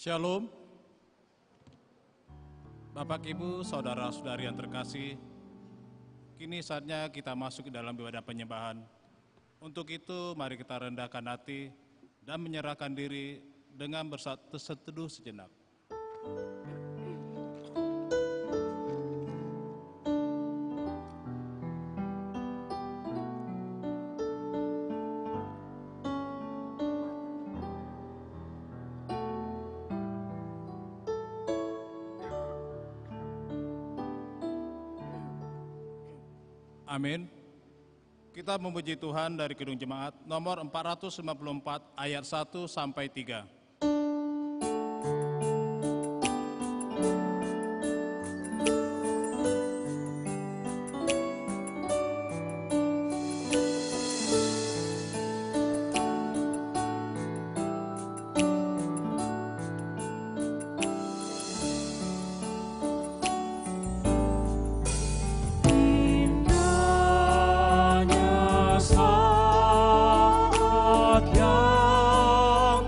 Shalom, Bapak Ibu, Saudara-saudari yang terkasih, kini saatnya kita masuk ke dalam ibadah penyembahan. Untuk itu, mari kita rendahkan hati dan menyerahkan diri dengan berseteduh sejenak. Amin. Kita memuji Tuhan dari Kidung Jemaat nomor 454 ayat 1 sampai 3. Saat yang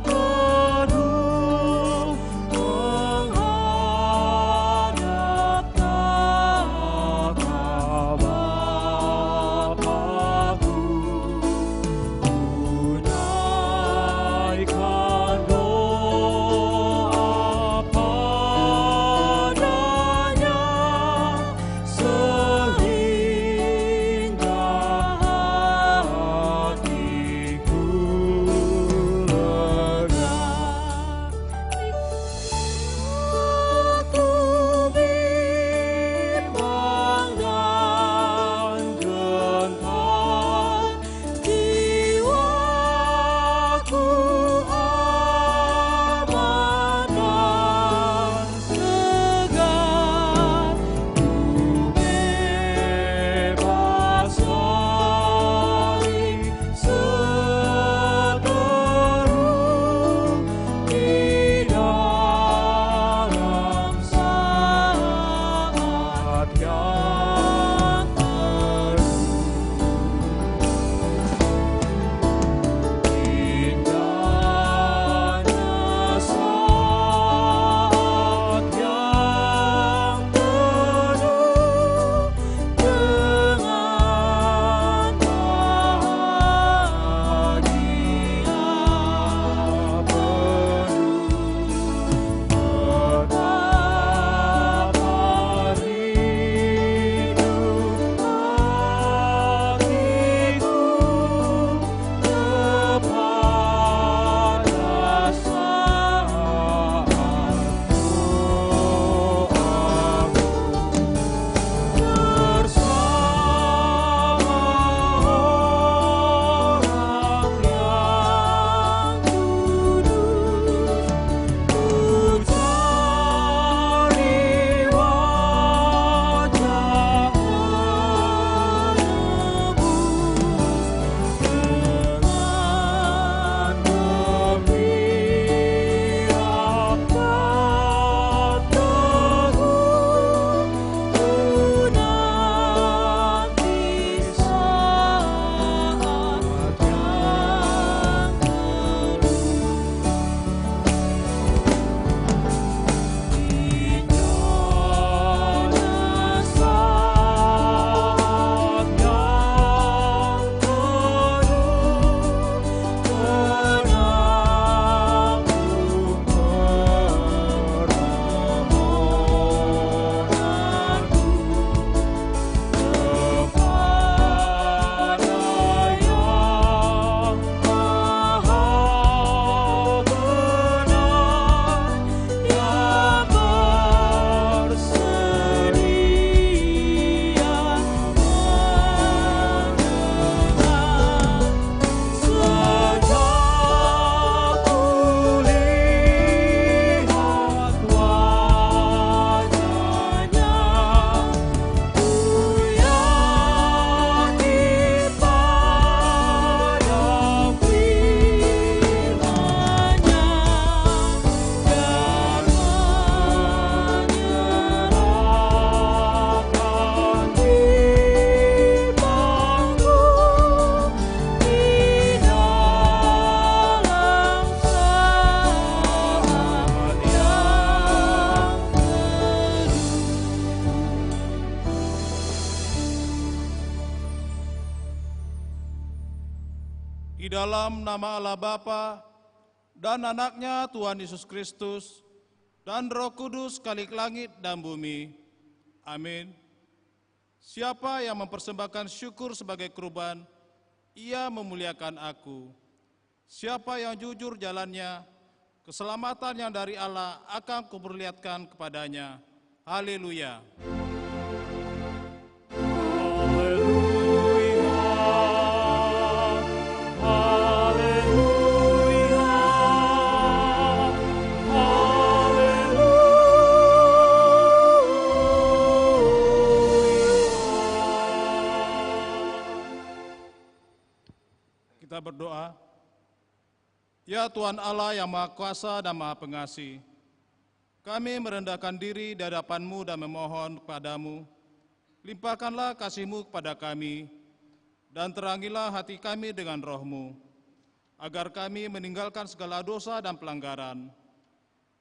Di dalam nama Allah Bapa dan anaknya Tuhan Yesus Kristus dan Roh Kudus Khalik langit dan bumi. Amin. Siapa yang mempersembahkan syukur sebagai kurban, ia memuliakan aku. Siapa yang jujur jalannya, keselamatan yang dari Allah akan kuperlihatkan kepadanya. Haleluya. Kita berdoa. Ya Tuhan Allah yang Maha Kuasa dan Maha Pengasih, kami merendahkan diri di hadapan-Mu dan memohon kepadamu, limpahkanlah kasih-Mu kepada kami, dan terangilah hati kami dengan Roh-Mu, agar kami meninggalkan segala dosa dan pelanggaran.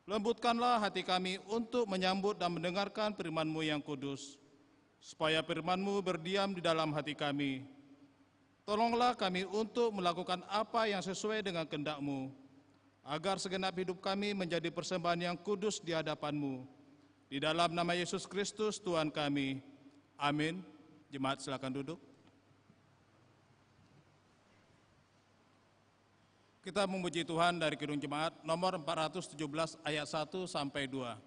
Lembutkanlah hati kami untuk menyambut dan mendengarkan firman-Mu yang kudus, supaya firman-Mu berdiam di dalam hati kami. Tolonglah kami untuk melakukan apa yang sesuai dengan kehendak-Mu, agar segenap hidup kami menjadi persembahan yang kudus di hadapan-Mu. Di dalam nama Yesus Kristus Tuhan kami. Amin. Jemaat silakan duduk. Kita memuji Tuhan dari Kidung Jemaat nomor 417 ayat 1 sampai 2.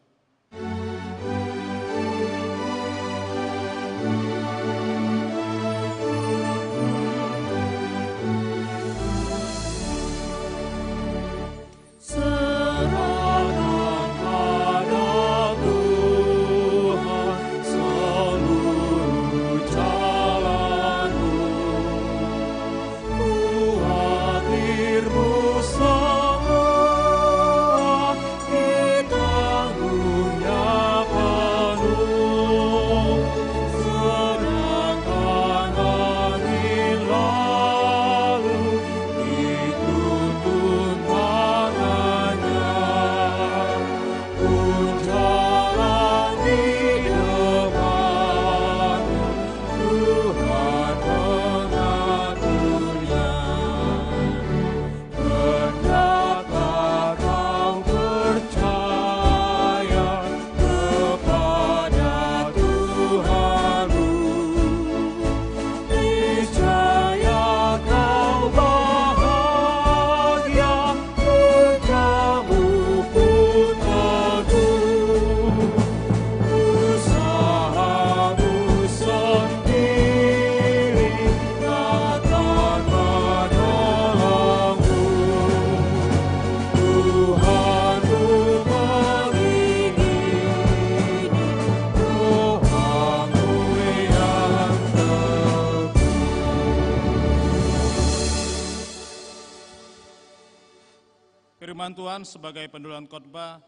Firman Tuhan sebagai penduluan khotbah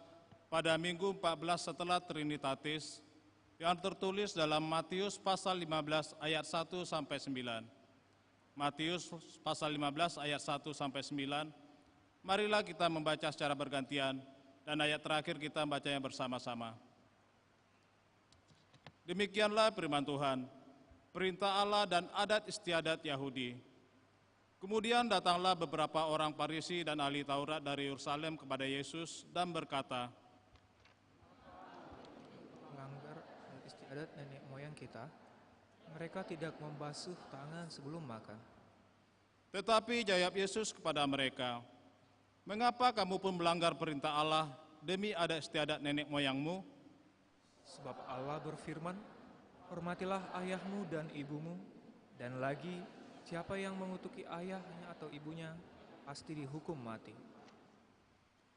pada Minggu 14 setelah Trinitatis yang tertulis dalam Matius pasal 15 ayat 1 sampai 9. Matius pasal 15 ayat 1 sampai 9. Marilah kita membaca secara bergantian dan ayat terakhir kita membacanya bersama-sama. Demikianlah firman Tuhan, perintah Allah dan adat istiadat Yahudi. Kemudian datanglah beberapa orang Farisi dan ahli Taurat dari Yerusalem kepada Yesus dan berkata, melanggar istiadat nenek moyang kita, mereka tidak membasuh tangan sebelum makan. Tetapi jawab Yesus kepada mereka, mengapa kamu pun melanggar perintah Allah demi adat istiadat nenek moyangmu? Sebab Allah berfirman, hormatilah ayahmu dan ibumu, dan lagi, siapa yang mengutuki ayahnya atau ibunya, pasti dihukum mati.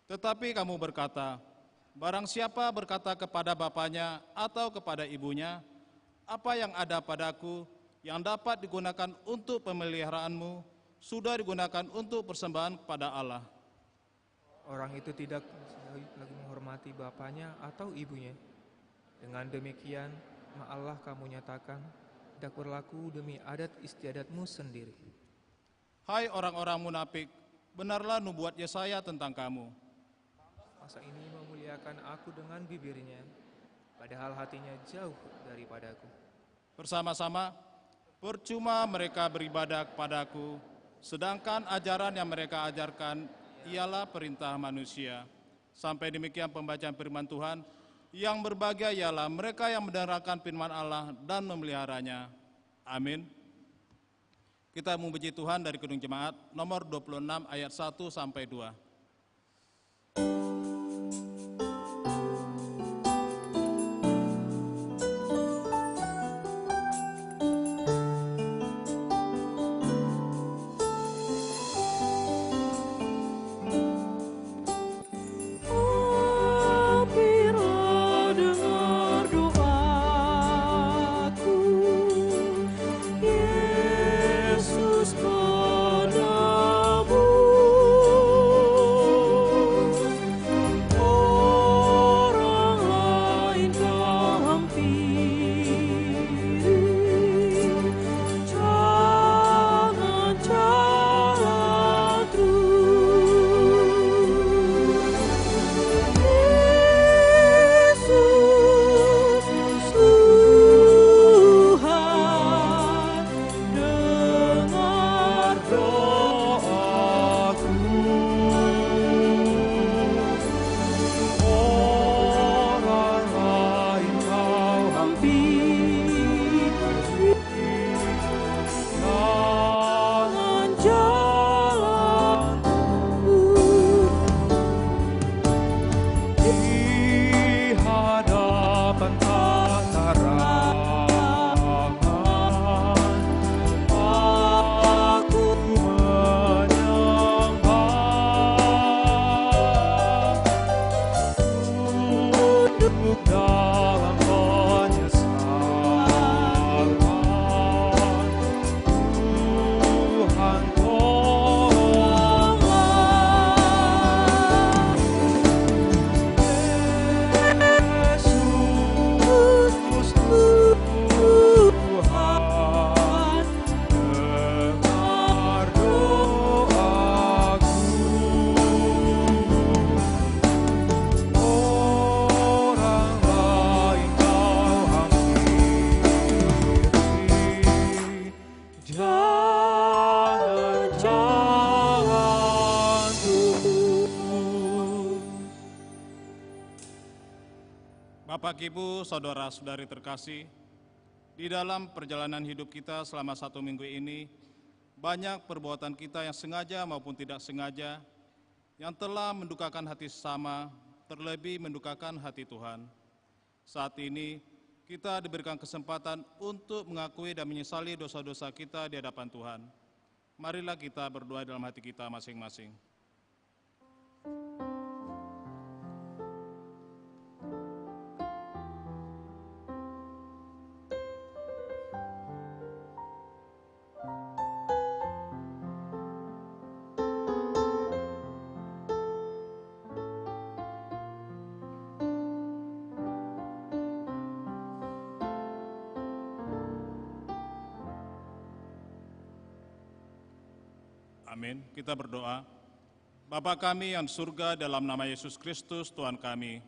Tetapi kamu berkata, barang siapa berkata kepada bapaknya atau kepada ibunya, apa yang ada padaku yang dapat digunakan untuk pemeliharaanmu, sudah digunakan untuk persembahan kepada Allah. Orang itu tidak lagi menghormati bapaknya atau ibunya. Dengan demikian, Allah kamu nyatakan, tidak berlaku demi adat istiadatmu sendiri. Hai orang-orang munafik, benarlah nubuat Yesaya tentang kamu. Masa ini memuliakan aku dengan bibirnya, padahal hatinya jauh daripadaku. Bersama-sama, percuma mereka beribadah kepadaku, Sedangkan ajaran yang mereka ajarkan ialah perintah manusia. Sampai demikian pembacaan firman Tuhan. Yang berbahagia ialah mereka yang mendengarkan firman Allah dan memeliharanya. Amin. Kita memuji Tuhan dari Kidung Jemaat nomor 26 ayat 1 sampai 2. Bapak, Ibu, saudara-saudari terkasih, di dalam perjalanan hidup kita selama 1 minggu ini, banyak perbuatan kita yang sengaja maupun tidak sengaja, yang telah mendukakan hati sesama, terlebih mendukakan hati Tuhan. Saat ini, kita diberikan kesempatan untuk mengakui dan menyesali dosa-dosa kita di hadapan Tuhan. Marilah kita berdoa dalam hati kita masing-masing. Amin. Kita berdoa. Bapa kami yang di surga, dalam nama Yesus Kristus Tuhan kami,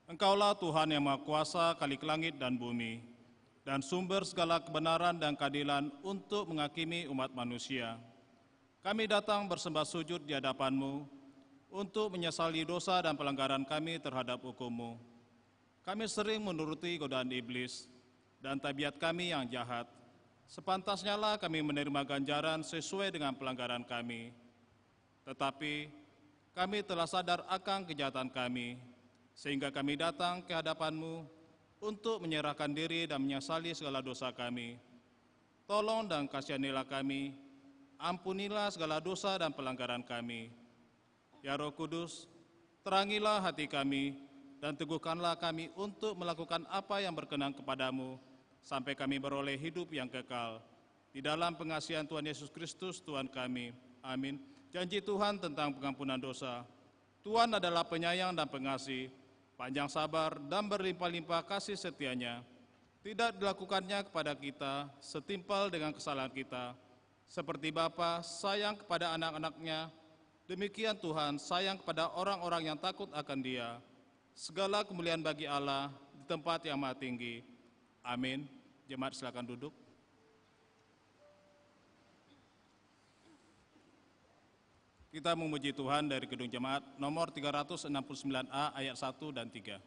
Engkaulah Tuhan yang Maha Kuasa kalik langit dan bumi, dan sumber segala kebenaran dan keadilan untuk menghakimi umat manusia. Kami datang bersembah sujud di hadapan-Mu untuk menyesali dosa dan pelanggaran kami terhadap hukum-Mu. Kami sering menuruti godaan iblis dan tabiat kami yang jahat. Sepantasnya lah kami menerima ganjaran sesuai dengan pelanggaran kami. Tetapi kami telah sadar akan kejahatan kami, sehingga kami datang ke hadapan-Mu untuk menyerahkan diri dan menyesali segala dosa kami. Tolong dan kasihanilah kami, ampunilah segala dosa dan pelanggaran kami. Ya Roh Kudus, terangilah hati kami dan teguhkanlah kami untuk melakukan apa yang berkenan kepadamu, sampai kami beroleh hidup yang kekal. Di dalam pengasihan Tuhan Yesus Kristus, Tuhan kami. Amin. Janji Tuhan tentang pengampunan dosa. Tuhan adalah penyayang dan pengasih, panjang sabar dan berlimpah-limpah kasih setianya. Tidak dilakukannya kepada kita setimpal dengan kesalahan kita. Seperti Bapa sayang kepada anak-anaknya, demikian Tuhan sayang kepada orang-orang yang takut akan Dia. Segala kemuliaan bagi Allah di tempat yang maha tinggi. Amin. Jemaat silakan duduk. Kita memuji Tuhan dari Gedung Jemaat nomor 369A ayat 1 dan 3.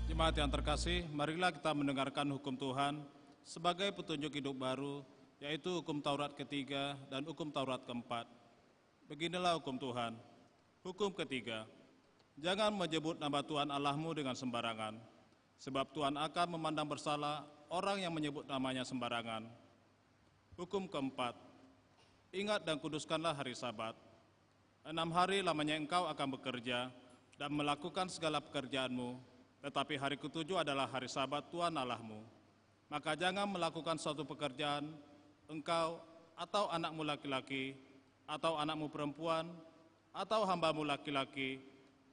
Jemaat yang terkasih, marilah kita mendengarkan hukum Tuhan sebagai petunjuk hidup baru, yaitu hukum Taurat ketiga dan hukum Taurat keempat. Beginilah hukum Tuhan. Hukum ketiga, jangan menyebut nama Tuhan Allahmu dengan sembarangan, sebab Tuhan akan memandang bersalah orang yang menyebut namanya sembarangan. Hukum keempat, ingat dan kuduskanlah hari Sabat. 6 hari lamanya engkau akan bekerja dan melakukan segala pekerjaanmu, tetapi hari ketujuh adalah hari Sabat Tuhan Allahmu. Maka jangan melakukan suatu pekerjaan, engkau atau anakmu laki-laki, atau anakmu perempuan, atau hambamu laki-laki,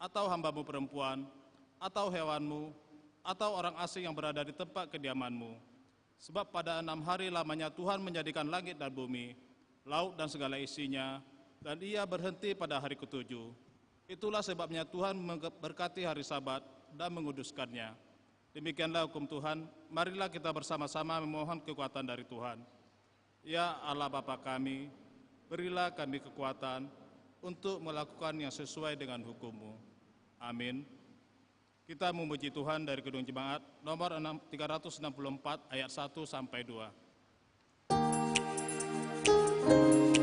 atau hambamu perempuan, atau hewanmu, atau orang asing yang berada di tempat kediamanmu. Sebab pada 6 hari lamanya Tuhan menjadikan langit dan bumi, laut dan segala isinya, dan ia berhenti pada hari ketujuh. Itulah sebabnya Tuhan memberkati hari Sabat dan menguduskannya. Demikianlah hukum Tuhan. Marilah kita bersama-sama memohon kekuatan dari Tuhan. Ya Allah Bapa kami, berilah kami kekuatan untuk melakukan yang sesuai dengan hukum-Mu. Amin. Kita memuji Tuhan dari Gedung Jemaat nomor 364 ayat 1 sampai 2. Ku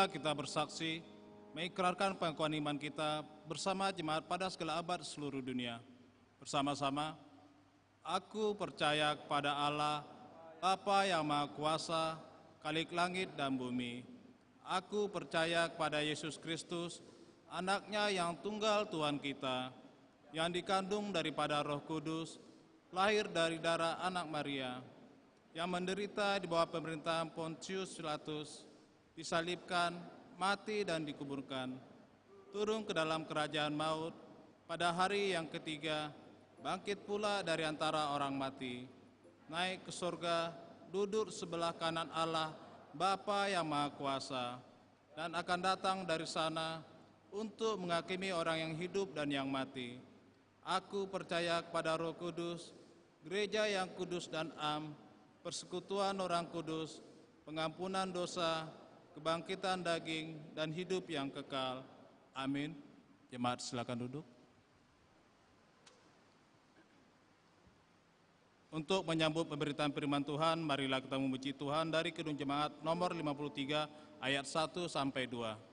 marilah kita bersaksi, mengikrarkan pengakuan iman kita bersama jemaat pada segala abad seluruh dunia. Bersama-sama, aku percaya kepada Allah, Bapa yang Maha Kuasa, Khalik langit dan bumi. Aku percaya kepada Yesus Kristus, Anak-Nya yang tunggal Tuhan kita, yang dikandung daripada Roh Kudus, lahir dari darah anak Maria, yang menderita di bawah pemerintahan Pontius Pilatus, disalibkan, mati dan dikuburkan, turun ke dalam kerajaan maut, pada hari yang ketiga, bangkit pula dari antara orang mati, naik ke surga, duduk sebelah kanan Allah, Bapa yang Maha Kuasa, dan akan datang dari sana untuk menghakimi orang yang hidup dan yang mati. Aku percaya kepada Roh Kudus, gereja yang kudus dan am, persekutuan orang kudus, pengampunan dosa, kebangkitan daging, dan hidup yang kekal. Amin. Jemaat silakan duduk. Untuk menyambut pemberitaan firman Tuhan, marilah kita memuji Tuhan dari Kidung Jemaat nomor 53 ayat 1 sampai 2.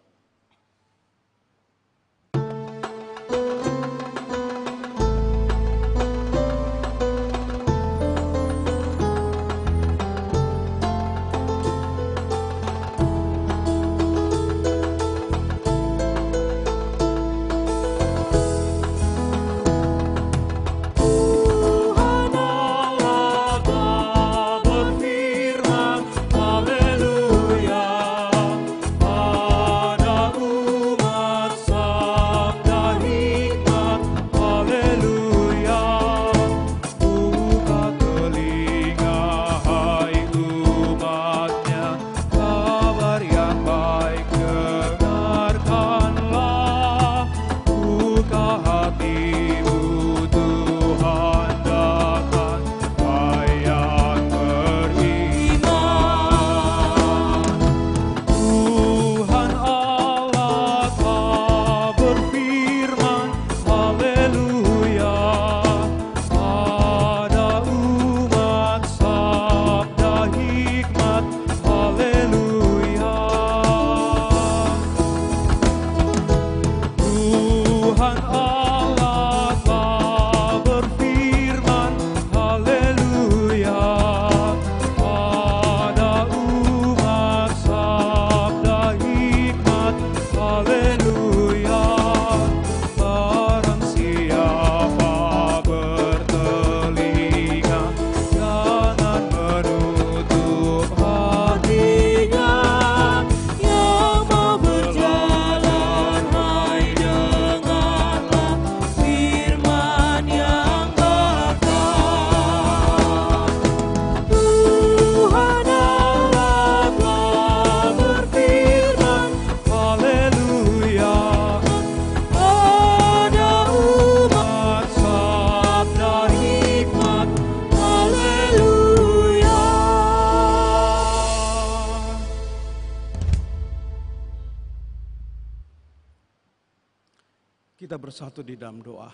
Kita bersatu di dalam doa.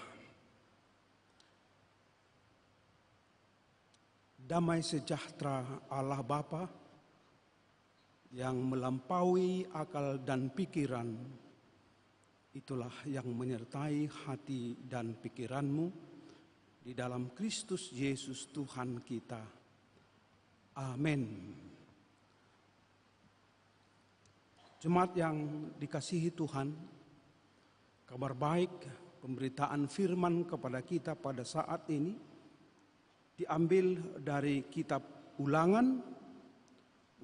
Damai sejahtera Allah Bapa yang melampaui akal dan pikiran, itulah yang menyertai hati dan pikiranmu di dalam Kristus Yesus Tuhan kita. Amin. Jemaat yang dikasihi Tuhan, kabar baik pemberitaan firman kepada kita pada saat ini diambil dari kitab Ulangan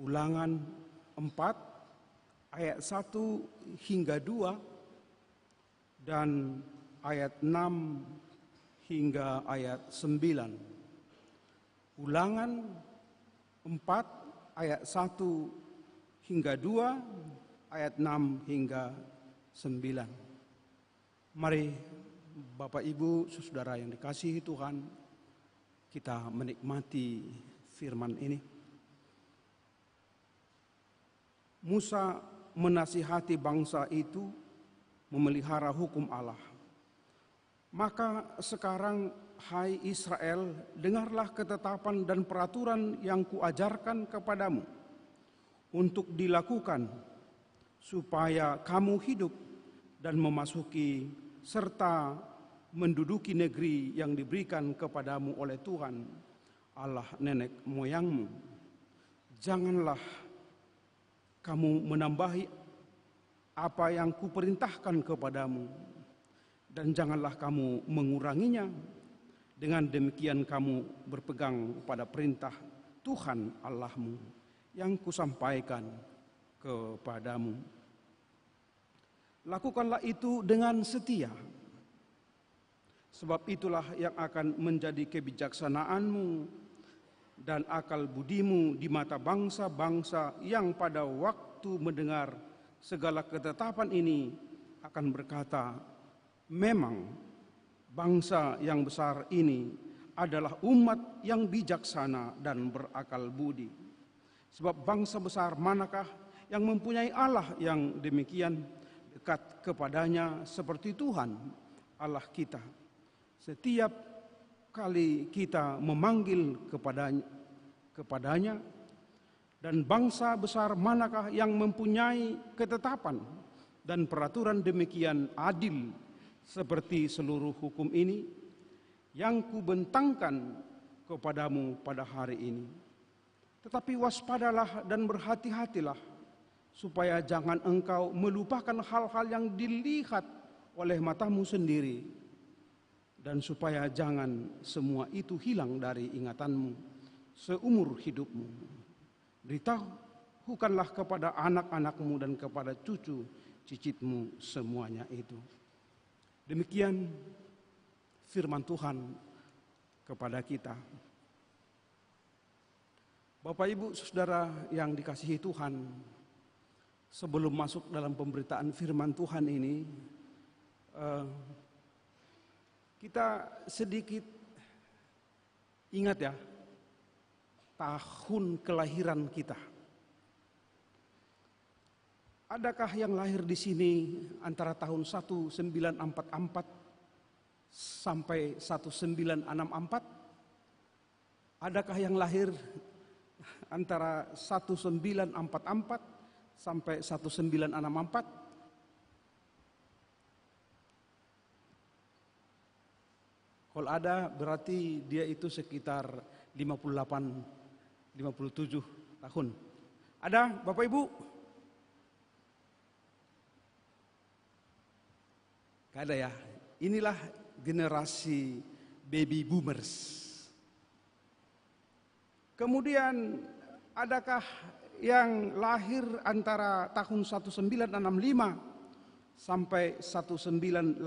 4 ayat 1 hingga 2 dan ayat 6 hingga ayat 9. Ulangan 4 ayat 1 hingga 2, ayat 6 hingga 9. Mari Bapak Ibu, saudara yang dikasihi Tuhan, kita menikmati firman ini. Musa menasihati bangsa itu memelihara hukum Allah. Maka sekarang, hai Israel, dengarlah ketetapan dan peraturan yang kuajarkan kepadamu untuk dilakukan supaya kamu hidup dan memasuki serta menduduki negeri yang diberikan kepadamu oleh Tuhan, Allah nenek moyangmu. Janganlah kamu menambahi apa yang kuperintahkan kepadamu, dan janganlah kamu menguranginya. Dengan demikian kamu berpegang pada perintah Tuhan Allahmu yang kusampaikan kepadamu. Lakukanlah itu dengan setia, sebab itulah yang akan menjadi kebijaksanaanmu dan akal budimu di mata bangsa-bangsa yang pada waktu mendengar segala ketetapan ini akan berkata, memang bangsa yang besar ini adalah umat yang bijaksana dan berakal budi. Sebab bangsa besar manakah yang mempunyai Allah yang demikian dekat kepadanya seperti Tuhan Allah kita. Setiap kali kita memanggil kepadanya, dan bangsa besar manakah yang mempunyai ketetapan dan peraturan demikian adil seperti seluruh hukum ini yang kubentangkan kepadamu pada hari ini. Tetapi waspadalah dan berhati-hatilah, supaya jangan engkau melupakan hal-hal yang dilihat oleh matamu sendiri, dan supaya jangan semua itu hilang dari ingatanmu seumur hidupmu. Beritahukanlah kepada anak-anakmu dan kepada cucu cicitmu semuanya itu. Demikian firman Tuhan kepada kita. Bapak, Ibu, Saudara yang dikasihi Tuhan, sebelum masuk dalam pemberitaan firman Tuhan ini, kita sedikit ingat ya, tahun kelahiran kita. Adakah yang lahir di sini antara tahun 1944 sampai 1964? Adakah yang lahir antara 1944 sampai 1964? Kalau ada berarti dia itu sekitar 57 tahun. Ada Bapak Ibu? Gak ada ya. Inilah generasi baby boomers. Kemudian adakah yang lahir antara tahun 1965 sampai 1980?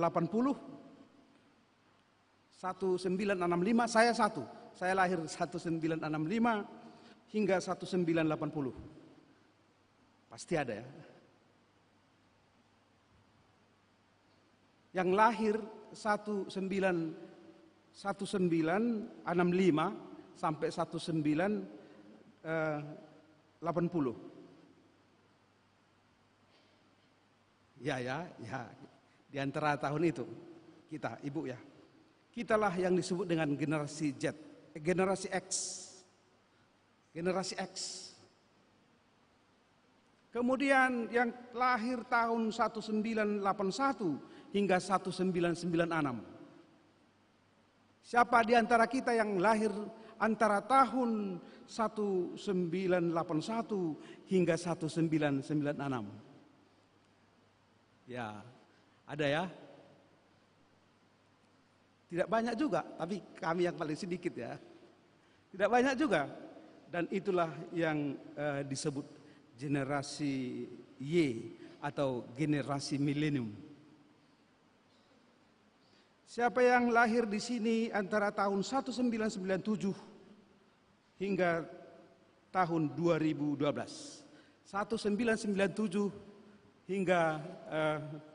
1965, saya satu. Saya lahir 1965 hingga 1980. Pasti ada ya. Yang lahir 1965 sampai 1980. Ya, di antara tahun itu kita, Ibu ya. Kitalah yang disebut dengan generasi Z, generasi X. Generasi X. Kemudian yang lahir tahun 1981 hingga 1996. Siapa di antara kita yang lahir antara tahun 1981 hingga 1996? Ya, ada ya. Tidak banyak juga, tapi kami yang paling sedikit ya. Tidak banyak juga. Dan itulah yang disebut generasi Y atau generasi milenium. Siapa yang lahir di sini antara tahun 1997 hingga tahun 2012. 1997 hingga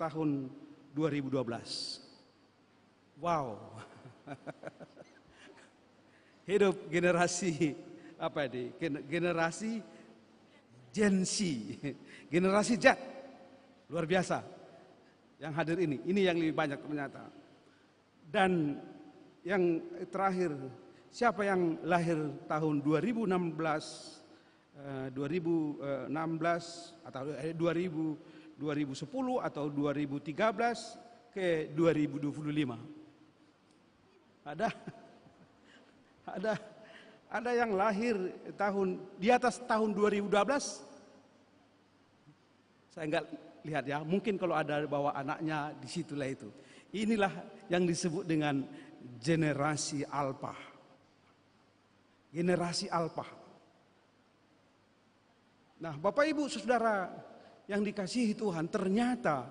tahun 2012. Wow. Hidup generasi apa ini? Generasi Gen Z, generasi Z. Luar biasa. Yang hadir ini yang lebih banyak ternyata. Dan yang terakhir, siapa yang lahir tahun 2016 2016 atau 2010 atau 2013 ke 2025. Ada yang lahir di atas tahun 2012. Saya enggak lihat ya, mungkin kalau ada bawa anaknya di situlah itu. Inilah yang disebut dengan generasi alpha. Generasi alpha. Nah, Bapak Ibu Saudara yang dikasihi Tuhan, ternyata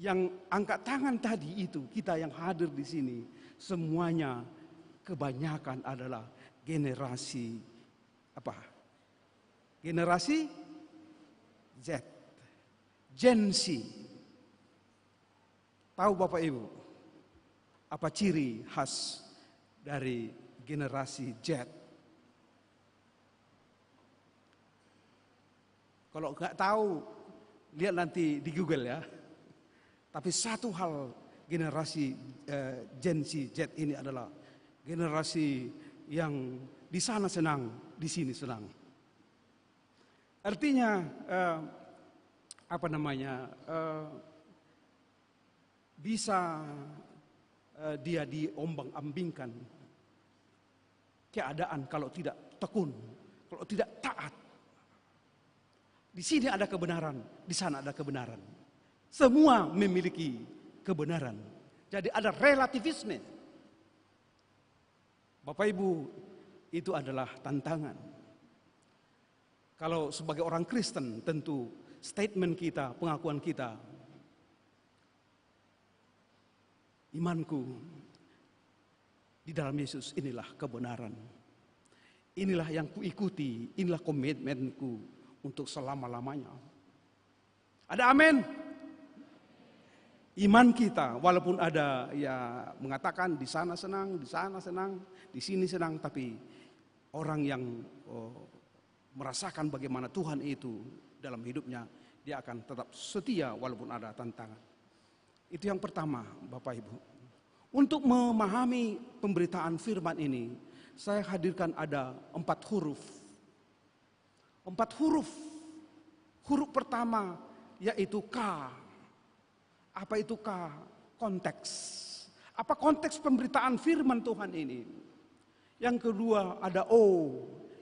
yang angkat tangan tadi itu, kita yang hadir di sini, semuanya kebanyakan adalah generasi apa? Generasi Z, Gen Z. Tahu Bapak Ibu, apa ciri khas dari generasi Z? Kalau nggak tahu, lihat nanti di Google ya. Tapi satu hal, generasi Gen Z ini adalah generasi yang di sana senang, di sini senang. Artinya bisa dia diombang-ambingkan keadaan kalau tidak tekun, kalau tidak taat. Di sini ada kebenaran, di sana ada kebenaran. Semua memiliki kebenaran. Jadi ada relativisme. Bapak Ibu, itu adalah tantangan. Kalau sebagai orang Kristen, tentu statement kita, pengakuan kita, imanku di dalam Yesus inilah kebenaran. Inilah yang kuikuti, inilah komitmenku untuk selama-lamanya. Ada amin? Iman kita, walaupun ada ya mengatakan di sana senang, di sini senang, tapi orang yang merasakan bagaimana Tuhan itu dalam hidupnya, dia akan tetap setia walaupun ada tantangan. Itu yang pertama, Bapak Ibu. Untuk memahami pemberitaan firman ini, saya hadirkan ada 4 huruf. 4 huruf. Huruf pertama yaitu K. Apa itu K? Konteks. Apa konteks pemberitaan firman Tuhan ini? Yang kedua ada O,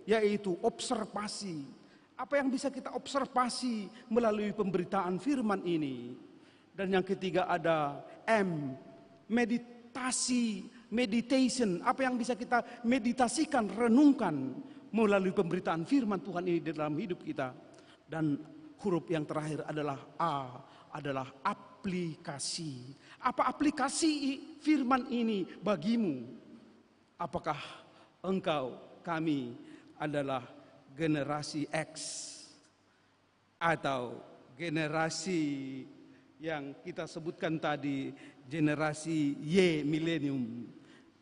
yaitu observasi. Apa yang bisa kita observasi melalui pemberitaan firman ini? Dan yang ketiga ada M, meditasi, meditation. Apa yang bisa kita meditasikan, renungkan melalui pemberitaan firman Tuhan ini di dalam hidup kita. Dan huruf yang terakhir adalah A, adalah aplikasi. Apa aplikasi firman ini bagimu? Apakah engkau, kami adalah generasi X atau generasi yang kita sebutkan tadi, generasi Y milenium,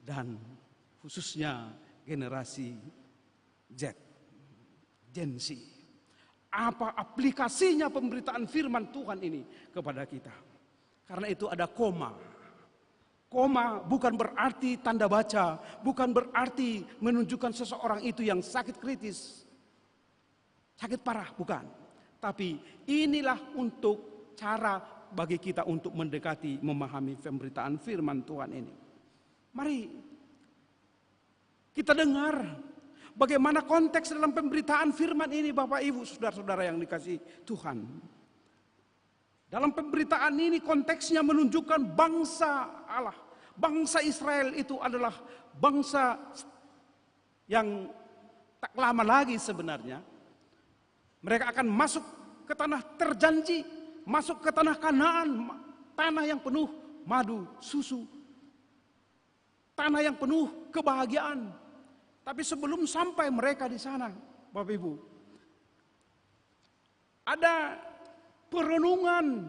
dan khususnya generasi Z, Gen Z. Apa aplikasinya pemberitaan firman Tuhan ini kepada kita? Karena itu ada koma. Koma bukan berarti tanda baca, bukan berarti menunjukkan seseorang itu yang sakit kritis, sakit parah, bukan. Tapi inilah untuk cara bagi kita untuk mendekati, memahami pemberitaan firman Tuhan ini. Mari kita dengar bagaimana konteks dalam pemberitaan firman ini, Bapak Ibu, saudara-saudara yang dikasihi Tuhan. Dalam pemberitaan ini konteksnya menunjukkan bangsa Allah. Bangsa Israel itu adalah bangsa yang tak lama lagi sebenarnya. Mereka akan masuk ke tanah terjanji, masuk ke tanah Kanaan, tanah yang penuh madu, susu. Tanah yang penuh kebahagiaan. Tapi sebelum sampai mereka di sana, Bapak Ibu, ada perenungan,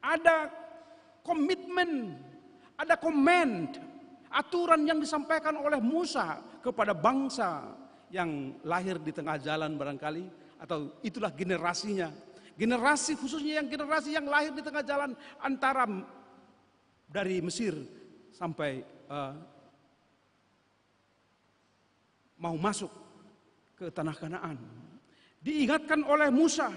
ada komitmen, ada command, aturan yang disampaikan oleh Musa kepada bangsa yang lahir di tengah jalan barangkali, atau itulah generasinya. Generasi khususnya yang generasi yang lahir di tengah jalan antara dari Mesir sampai mau masuk ke tanah Kanaan. Diingatkan oleh Musa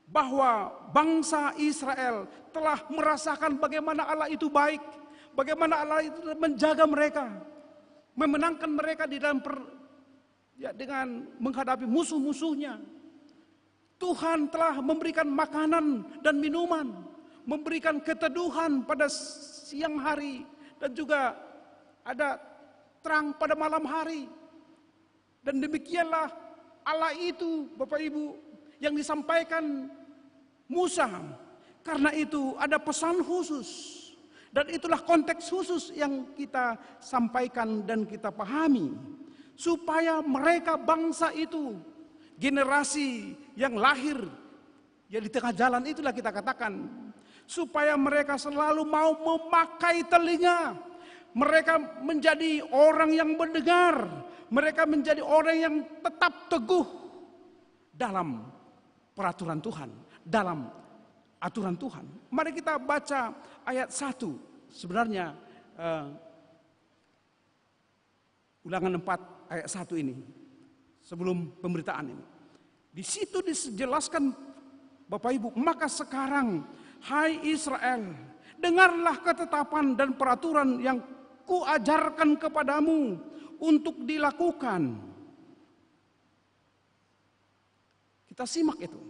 bahwa bangsa Israel telah merasakan bagaimana Allah itu baik, bagaimana Allah itu menjaga mereka, memenangkan mereka di dalam dengan menghadapi musuh-musuhnya. Tuhan telah memberikan makanan dan minuman, memberikan keteduhan pada siang hari, dan juga ada terang pada malam hari. Dan demikianlah Allah itu, Bapak Ibu, yang disampaikan Musa. Karena itu ada pesan khusus, dan itulah konteks khusus yang kita sampaikan dan kita pahami, supaya mereka bangsa itu, generasi yang lahir ya di tengah jalan, itulah kita katakan, supaya mereka selalu mau memakai telinga, mereka menjadi orang yang mendengar, mereka menjadi orang yang tetap teguh dalam peraturan Tuhan, dalam aturan Tuhan. Mari kita baca ayat 1. Sebenarnya Ulangan 4 ayat 1 ini, sebelum pemberitaan ini. Di situ dijelaskan, Bapak Ibu, maka sekarang, hai Israel, dengarlah ketetapan dan peraturan yang kuajarkan kepadamu untuk dilakukan. Kita simak itu.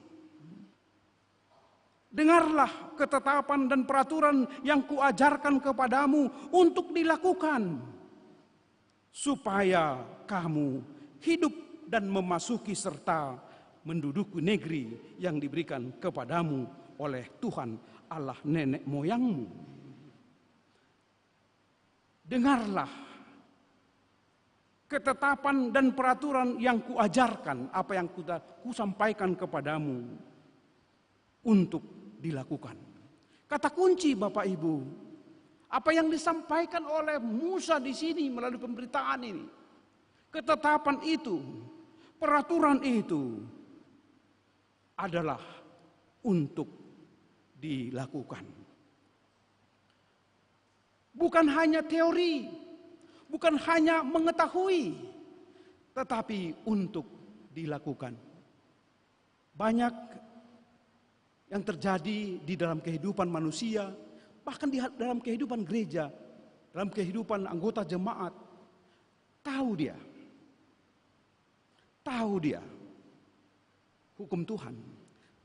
Dengarlah ketetapan dan peraturan yang kuajarkan kepadamu untuk dilakukan, supaya kamu hidup dan memasuki serta menduduki negeri yang diberikan kepadamu oleh Tuhan Allah nenek moyangmu. Dengarlah ketetapan dan peraturan yang kuajarkan, apa yang kusampaikan kepadamu untuk dilakukan. Kata kunci, Bapak Ibu, apa yang disampaikan oleh Musa di sini melalui pemberitaan ini, ketetapan itu, peraturan itu adalah untuk dilakukan. Bukan hanya teori, bukan hanya mengetahui, tetapi untuk dilakukan. Banyak yang terjadi di dalam kehidupan manusia, bahkan di dalam kehidupan gereja, dalam kehidupan anggota jemaat. Tahu dia hukum Tuhan,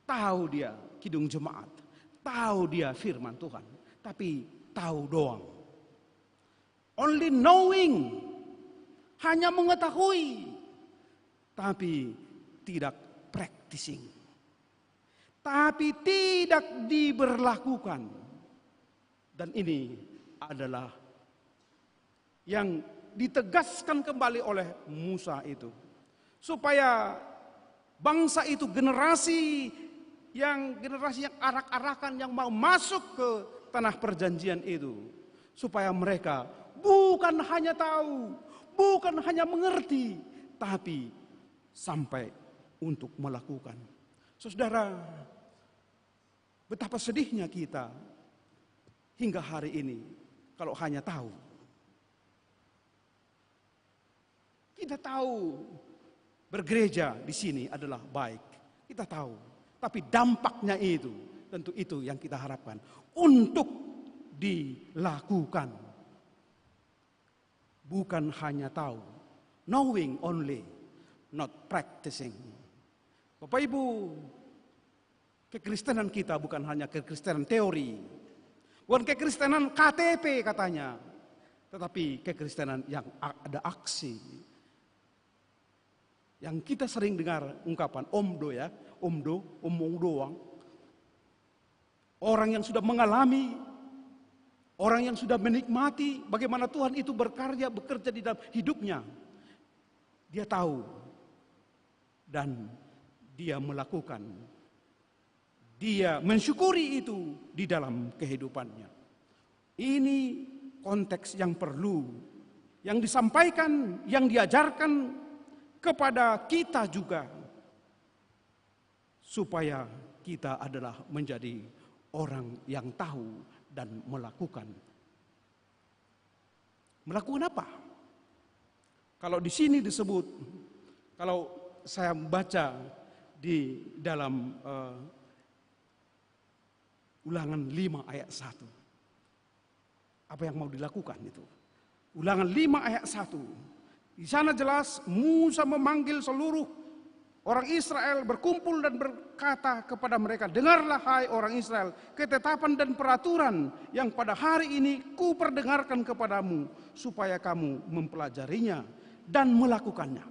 tahu dia kidung jemaat, tahu dia firman Tuhan, tapi tahu doang. Only knowing, hanya mengetahui, tapi tidak practicing, tapi tidak diberlakukan. Dan ini adalah yang ditegaskan kembali oleh Musa itu, supaya bangsa itu generasi yang arak-arakan, yang mau masuk ke tanah perjanjian itu, supaya mereka bukan hanya tahu, bukan hanya mengerti, tapi sampai untuk melakukan. Saudara, betapa sedihnya kita hingga hari ini kalau hanya tahu. Kita tahu bergereja di sini adalah baik, kita tahu, tapi dampaknya itu, tentu itu yang kita harapkan untuk dilakukan. Bukan hanya tahu, knowing only, not practicing. Bapak Ibu, kekristenan kita bukan hanya kekristenan teori, bukan kekristenan KTP katanya, tetapi kekristenan yang ada aksi. Yang kita sering dengar ungkapan omdo ya, omong doang. Orang yang sudah mengalami, orang yang sudah menikmati bagaimana Tuhan itu bekerja di dalam hidupnya. Dia tahu dan dia melakukan. Dia mensyukuri itu di dalam kehidupannya. Ini konteks yang perlu, yang disampaikan, yang diajarkan kepada kita juga, supaya kita adalah menjadi orang yang tahu dan melakukan. Melakukan apa? Kalau di sini disebut, kalau saya membaca di dalam Ulangan 5 ayat 1. Apa yang mau dilakukan itu? Ulangan 5 ayat 1. Di sana jelas Musa memanggil seluruh orang Israel berkumpul dan berkata kepada mereka, dengarlah hai orang Israel, ketetapan dan peraturan yang pada hari ini ku perdengarkan kepadamu, supaya kamu mempelajarinya dan melakukannya.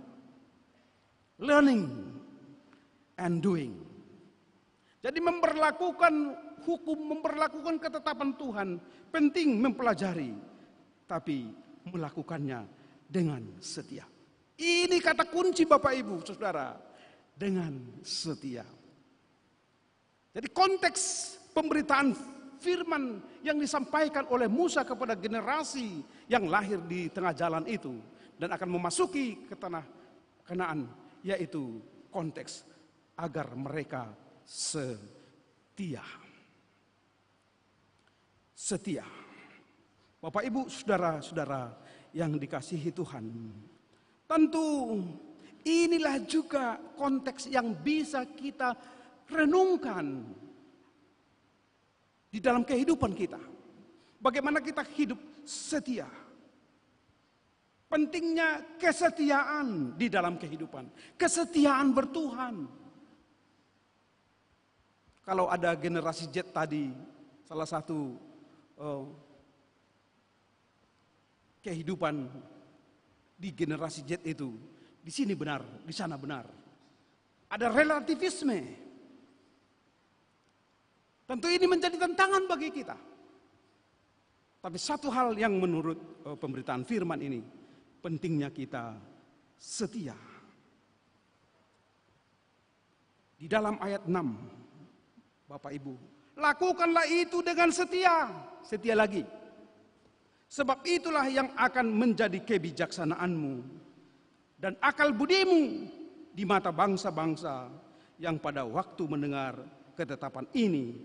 Learning and doing. Jadi memperlakukan hukum, memperlakukan ketetapan Tuhan, penting mempelajari, tapi melakukannya dengan setia. Ini kata kunci Bapak Ibu Saudara, dengan setia. Jadi konteks pemberitaan firman yang disampaikan oleh Musa kepada generasi yang lahir di tengah jalan itu dan akan memasuki ke tanah Kanaan, yaitu konteks agar mereka setia. Setia. Bapak Ibu Saudara-saudara yang dikasihi Tuhan, tentu inilah juga konteks yang bisa kita renungkan di dalam kehidupan kita. Bagaimana kita hidup setia. Pentingnya kesetiaan di dalam kehidupan. Kesetiaan bertuhan. Kalau ada generasi Z tadi, salah satu kehidupan di generasi Z itu, di sini benar, di sana benar. Ada relativisme. Tentu ini menjadi tantangan bagi kita. Tapi satu hal yang menurut pemberitaan firman ini, pentingnya kita setia. Di dalam ayat 6, Bapak Ibu, lakukanlah itu dengan setia. Setia lagi. Sebab itulah yang akan menjadi kebijaksanaanmu dan akal budimu di mata bangsa-bangsa yang pada waktu mendengar ketetapan ini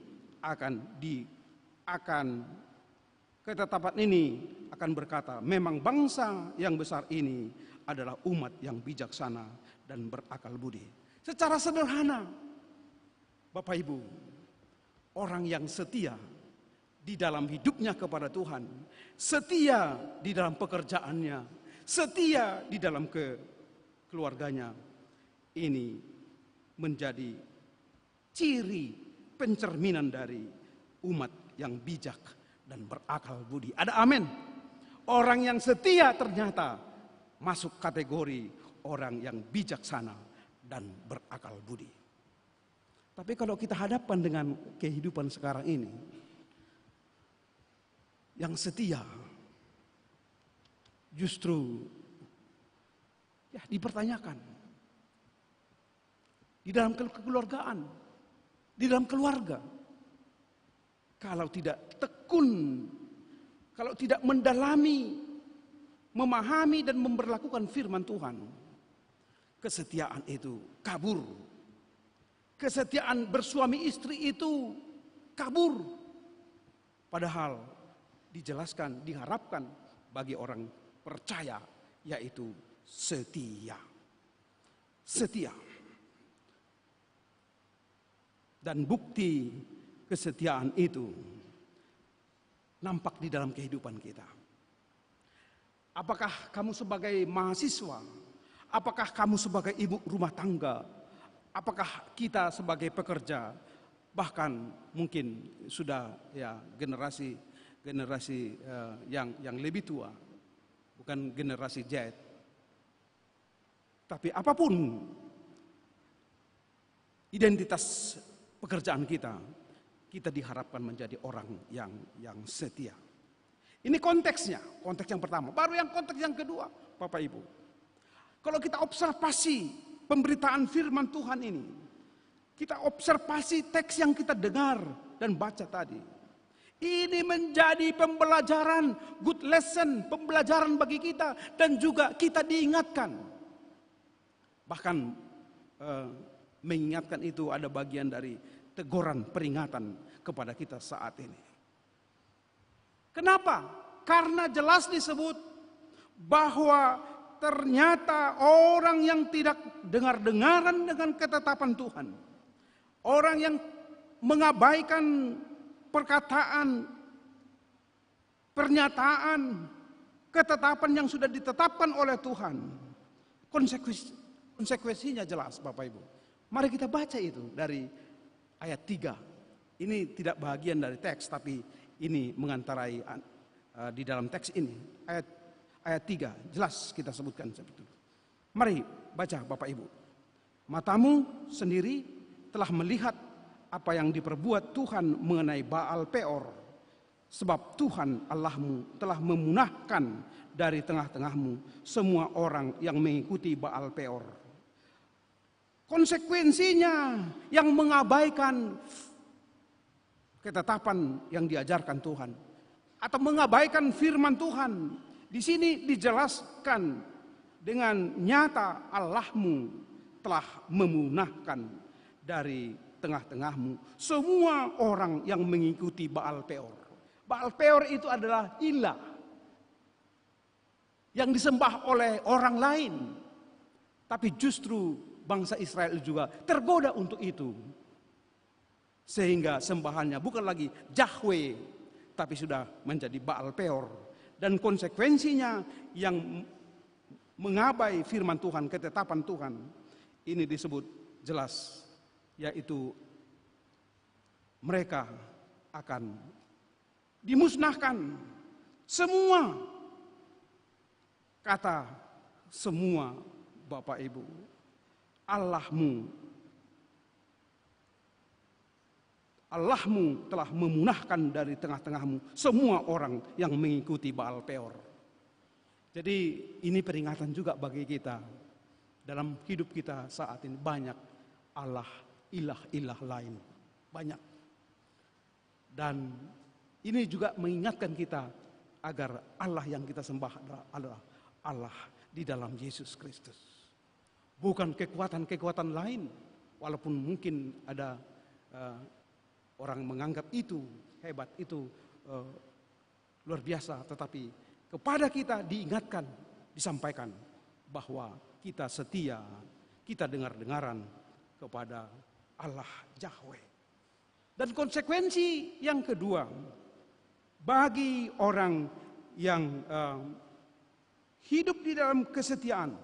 ketetapan ini akan berkata, memang bangsa yang besar ini adalah umat yang bijaksana dan berakal budi. Secara sederhana, Bapak Ibu, orang yang setia di dalam hidupnya kepada Tuhan, setia di dalam pekerjaannya, setia di dalam keluarganya, ini menjadi ciri pencerminan dari umat yang bijak dan berakal budi. Ada amin. Orang yang setia ternyata masuk kategori orang yang bijaksana dan berakal budi. Tapi kalau kita hadapkan dengan kehidupan sekarang ini, yang setia justru dipertanyakan di dalam kekeluargaan, di dalam keluarga. Kalau tidak tekun, kalau tidak mendalami, memahami dan memberlakukan firman Tuhan, kesetiaan itu kabur. Kesetiaan bersuami istri itu kabur. Padahal dijelaskan, diharapkan bagi orang percaya, yaitu setia. Setia. Dan bukti kesetiaan itu nampak di dalam kehidupan kita. Apakah kamu sebagai mahasiswa? Apakah kamu sebagai ibu rumah tangga? Apakah kita sebagai pekerja? Bahkan mungkin sudah generasi yang lebih tua, bukan generasi Z. Tapi apapun identitas pekerjaan kita diharapkan menjadi orang yang setia. Ini konteksnya, konteks yang pertama. Baru yang konteks yang kedua, Bapak Ibu. Kalau kita observasi pemberitaan firman Tuhan ini, kita observasi teks yang kita dengar dan baca tadi. Ini menjadi pembelajaran, good lesson, pembelajaran bagi kita dan juga kita diingatkan. Bahkan mengingatkan itu ada bagian dari teguran peringatan kepada kita saat ini. Kenapa? Karena jelas disebut bahwa ternyata orang yang tidak dengar-dengaran dengan ketetapan Tuhan, orang yang mengabaikan perkataan, pernyataan, ketetapan yang sudah ditetapkan oleh Tuhan, konsekuensinya jelas Bapak Ibu. Mari kita baca itu dari ayat 3. Ini tidak bagian dari teks, tapi ini mengantarai di dalam teks ini. Ayat 3, jelas kita sebutkan seperti itu. Mari baca Bapak Ibu. Matamu sendiri telah melihat apa yang diperbuat Tuhan mengenai Baal Peor. Sebab Tuhan Allahmu telah memunahkan dari tengah-tengahmu semua orang yang mengikuti Baal Peor. Konsekuensinya yang mengabaikan ketetapan yang diajarkan Tuhan atau mengabaikan firman Tuhan, di sini dijelaskan dengan nyata Allahmu telah memunahkan dari tengah-tengahmu semua orang yang mengikuti Baal Peor. Baal Peor itu adalah ilah yang disembah oleh orang lain, tapi justru bangsa Israel juga tergoda untuk itu. Sehingga sembahannya bukan lagi Yahweh, tapi sudah menjadi Baal Peor. Dan konsekuensinya yang mengabai firman Tuhan, ketetapan Tuhan, ini disebut jelas, yaitu mereka akan dimusnahkan. Semua, kata semua Bapak Ibu, Allahmu telah memunahkan dari tengah-tengahmu semua orang yang mengikuti Baal Peor. Jadi ini peringatan juga bagi kita. Dalam hidup kita saat ini banyak Allah, ilah-ilah lain. Banyak. Dan ini juga mengingatkan kita agar Allah yang kita sembah adalah Allah di dalam Yesus Kristus. Bukan kekuatan-kekuatan lain, walaupun mungkin ada orang menganggap itu hebat, itu luar biasa, tetapi kepada kita diingatkan, disampaikan bahwa kita setia, kita dengar-dengaran kepada Allah Yahweh. Dan konsekuensi yang kedua, bagi orang yang hidup di dalam kesetiaan.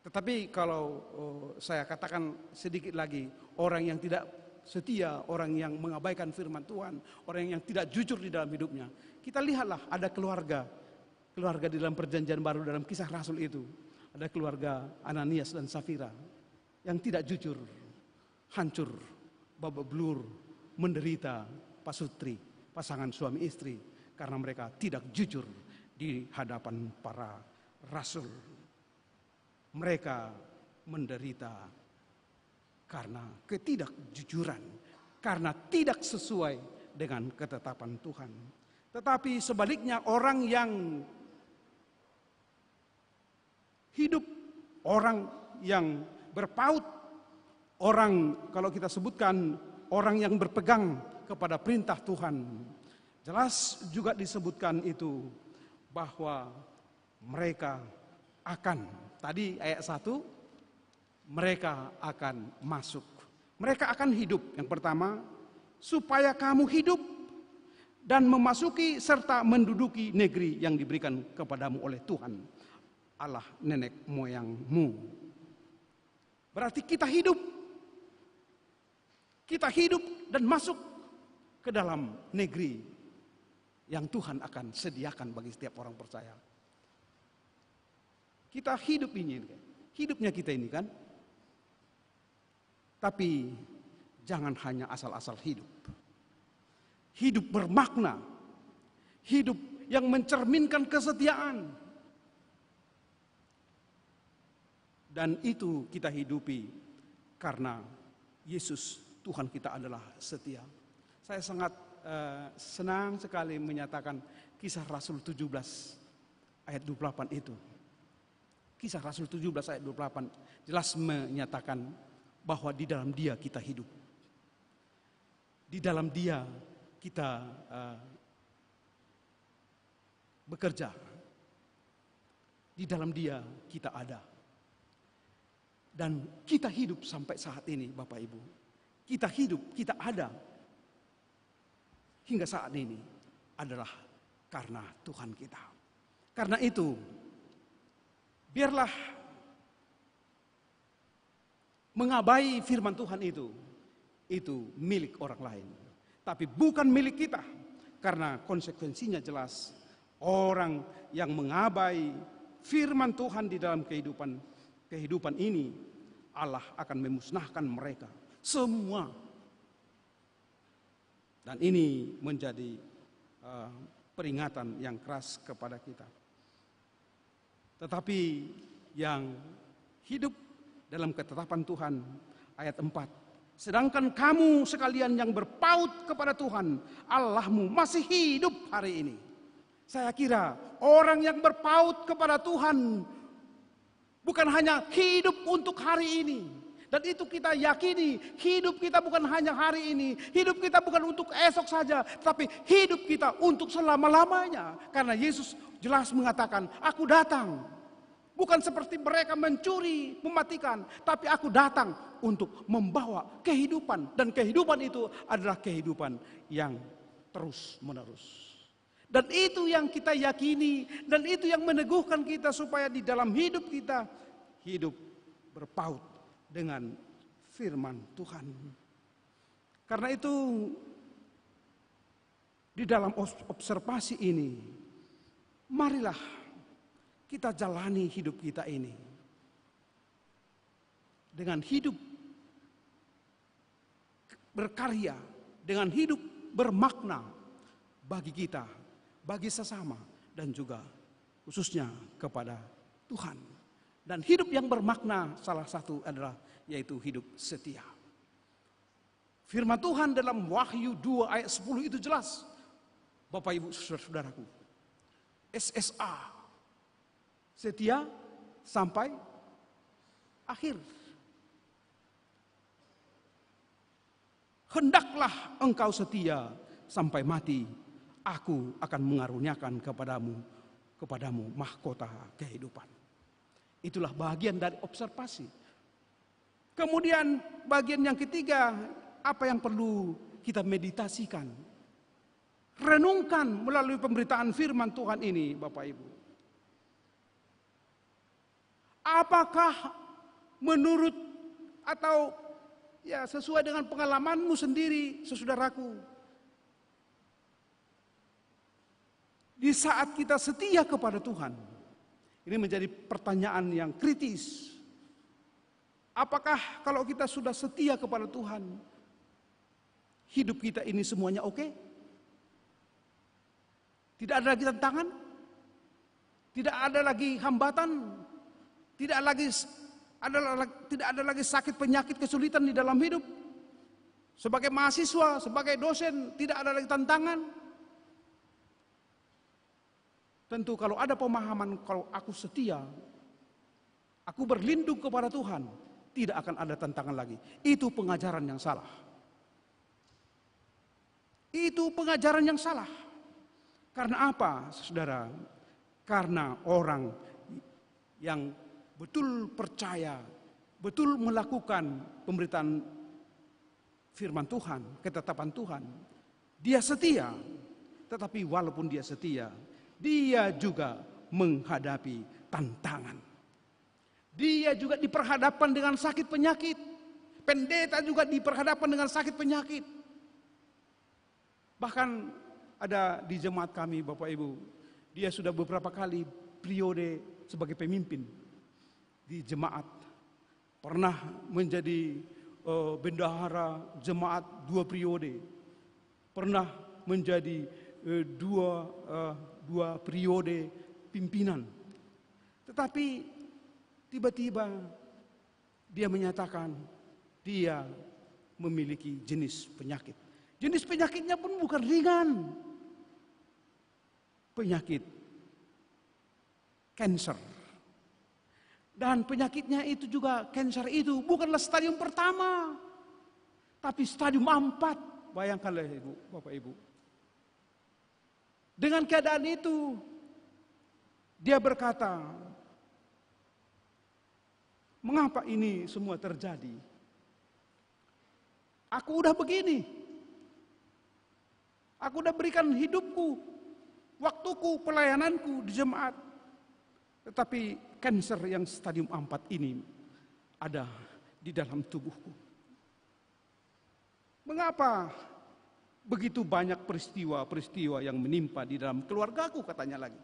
Tetapi kalau saya katakan sedikit lagi, orang yang tidak setia, orang yang mengabaikan firman Tuhan, orang yang tidak jujur di dalam hidupnya. Kita lihatlah ada keluarga di dalam perjanjian baru dalam kisah Rasul itu. Ada keluarga Ananias dan Safira yang tidak jujur, hancur, babak belur, menderita, pasutri, pasangan suami istri, karena mereka tidak jujur di hadapan para rasul. Mereka menderita karena ketidakjujuran, karena tidak sesuai dengan ketetapan Tuhan. Tetapi sebaliknya orang yang hidup, orang yang berpaut, orang kalau kita sebutkan orang yang berpegang kepada perintah Tuhan, jelas juga disebutkan itu bahwa mereka akan, tadi ayat 1, mereka akan masuk. Mereka akan hidup. Yang pertama, supaya kamu hidup dan memasuki serta menduduki negeri yang diberikan kepadamu oleh Tuhan, Allah nenek moyangmu. Berarti kita hidup. Kita hidup dan masuk ke dalam negeri yang Tuhan akan sediakan bagi setiap orang percaya. Kita hidup ini, hidupnya kita ini kan. Tapi jangan hanya asal-asal hidup. Hidup bermakna. Hidup yang mencerminkan kesetiaan. Dan itu kita hidupi karena Yesus Tuhan kita adalah setia. Saya sangat senang sekali menyatakan kisah Rasul 17 ayat 28 itu. Kisah Rasul 17 ayat 28 jelas menyatakan bahwa di dalam Dia kita hidup. Di dalam Dia kita bekerja. Di dalam Dia kita ada. Dan kita hidup sampai saat ini, Bapak Ibu. Kita hidup, kita ada hingga saat ini adalah karena Tuhan kita. Karena itu, biarlah mengabai firman Tuhan itu milik orang lain. Tapi bukan milik kita. Karena konsekuensinya jelas. Orang yang mengabai firman Tuhan di dalam kehidupan ini, Allah akan memusnahkan mereka semua. Dan ini menjadi peringatan yang keras kepada kita. Tetapi yang hidup dalam ketetapan Tuhan, ayat 4. Sedangkan kamu sekalian yang berpaut kepada Tuhan Allahmu masih hidup hari ini. Saya kira orang yang berpaut kepada Tuhan bukan hanya hidup untuk hari ini. Dan itu kita yakini, hidup kita bukan hanya hari ini. Hidup kita bukan untuk esok saja, tapi hidup kita untuk selama-lamanya. Karena Yesus jelas mengatakan, aku datang. Bukan seperti mereka mencuri, mematikan. Tapi aku datang untuk membawa kehidupan. Dan kehidupan itu adalah kehidupan yang terus menerus. Dan itu yang kita yakini, dan itu yang meneguhkan kita supaya di dalam hidup kita, hidup berpaut dengan firman Tuhan. Karena itu, di dalam observasi ini, marilah kita jalani hidup kita ini. Dengan hidup berkarya, dengan hidup bermakna bagi kita, bagi sesama, dan juga khususnya kepada Tuhan. Dan hidup yang bermakna salah satu adalah yaitu hidup setia. Firman Tuhan dalam Wahyu 2 ayat 10 itu jelas. Bapak Ibu saudara-saudaraku. SSA. Setia sampai akhir. Hendaklah engkau setia sampai mati. Aku akan mengaruniakan kepadamu mahkota kehidupan. Itulah bagian dari observasi. Kemudian bagian yang ketiga, apa yang perlu kita meditasikan, renungkan melalui pemberitaan firman Tuhan ini, Bapak Ibu. Apakah menurut atau ya sesuai dengan pengalamanmu sendiri, saudaraku? Di saat kita setia kepada Tuhan, ini menjadi pertanyaan yang kritis. Apakah kalau kita sudah setia kepada Tuhan, hidup kita ini semuanya oke? Tidak ada lagi tantangan? Tidak ada lagi hambatan? Tidak ada lagi sakit, penyakit, kesulitan di dalam hidup? Sebagai mahasiswa, sebagai dosen, tidak ada lagi tantangan? Tentu kalau ada pemahaman kalau aku setia, aku berlindung kepada Tuhan, tidak akan ada tantangan lagi. Itu pengajaran yang salah. Itu pengajaran yang salah. Karena apa, saudara? Karena orang yang betul percaya, betul melakukan pemberitaan firman Tuhan, ketetapan Tuhan, dia setia. Tetapi walaupun dia setia, dia juga menghadapi tantangan. Dia juga diperhadapkan dengan sakit penyakit. Pendeta juga diperhadapkan dengan sakit penyakit. Bahkan ada di jemaat kami, Bapak Ibu, dia sudah beberapa kali periode sebagai pemimpin di jemaat. Pernah menjadi bendahara jemaat 2 periode. Pernah menjadi dua periode pimpinan. Tetapi tiba-tiba dia menyatakan dia memiliki jenis penyakit. Jenis penyakitnya pun bukan ringan. Penyakit kanker. Dan penyakitnya itu juga, kanker itu bukanlah stadium pertama, tapi stadium 4. Bayangkanlah Ibu, Bapak Ibu. Dengan keadaan itu, dia berkata, Mengapa ini semua terjadi? Aku udah begini. Aku udah berikan hidupku, waktuku, pelayananku di jemaat. Tetapi kanker yang stadium 4 ini ada di dalam tubuhku. Mengapa begitu banyak peristiwa-peristiwa yang menimpa di dalam keluargaku, katanya lagi.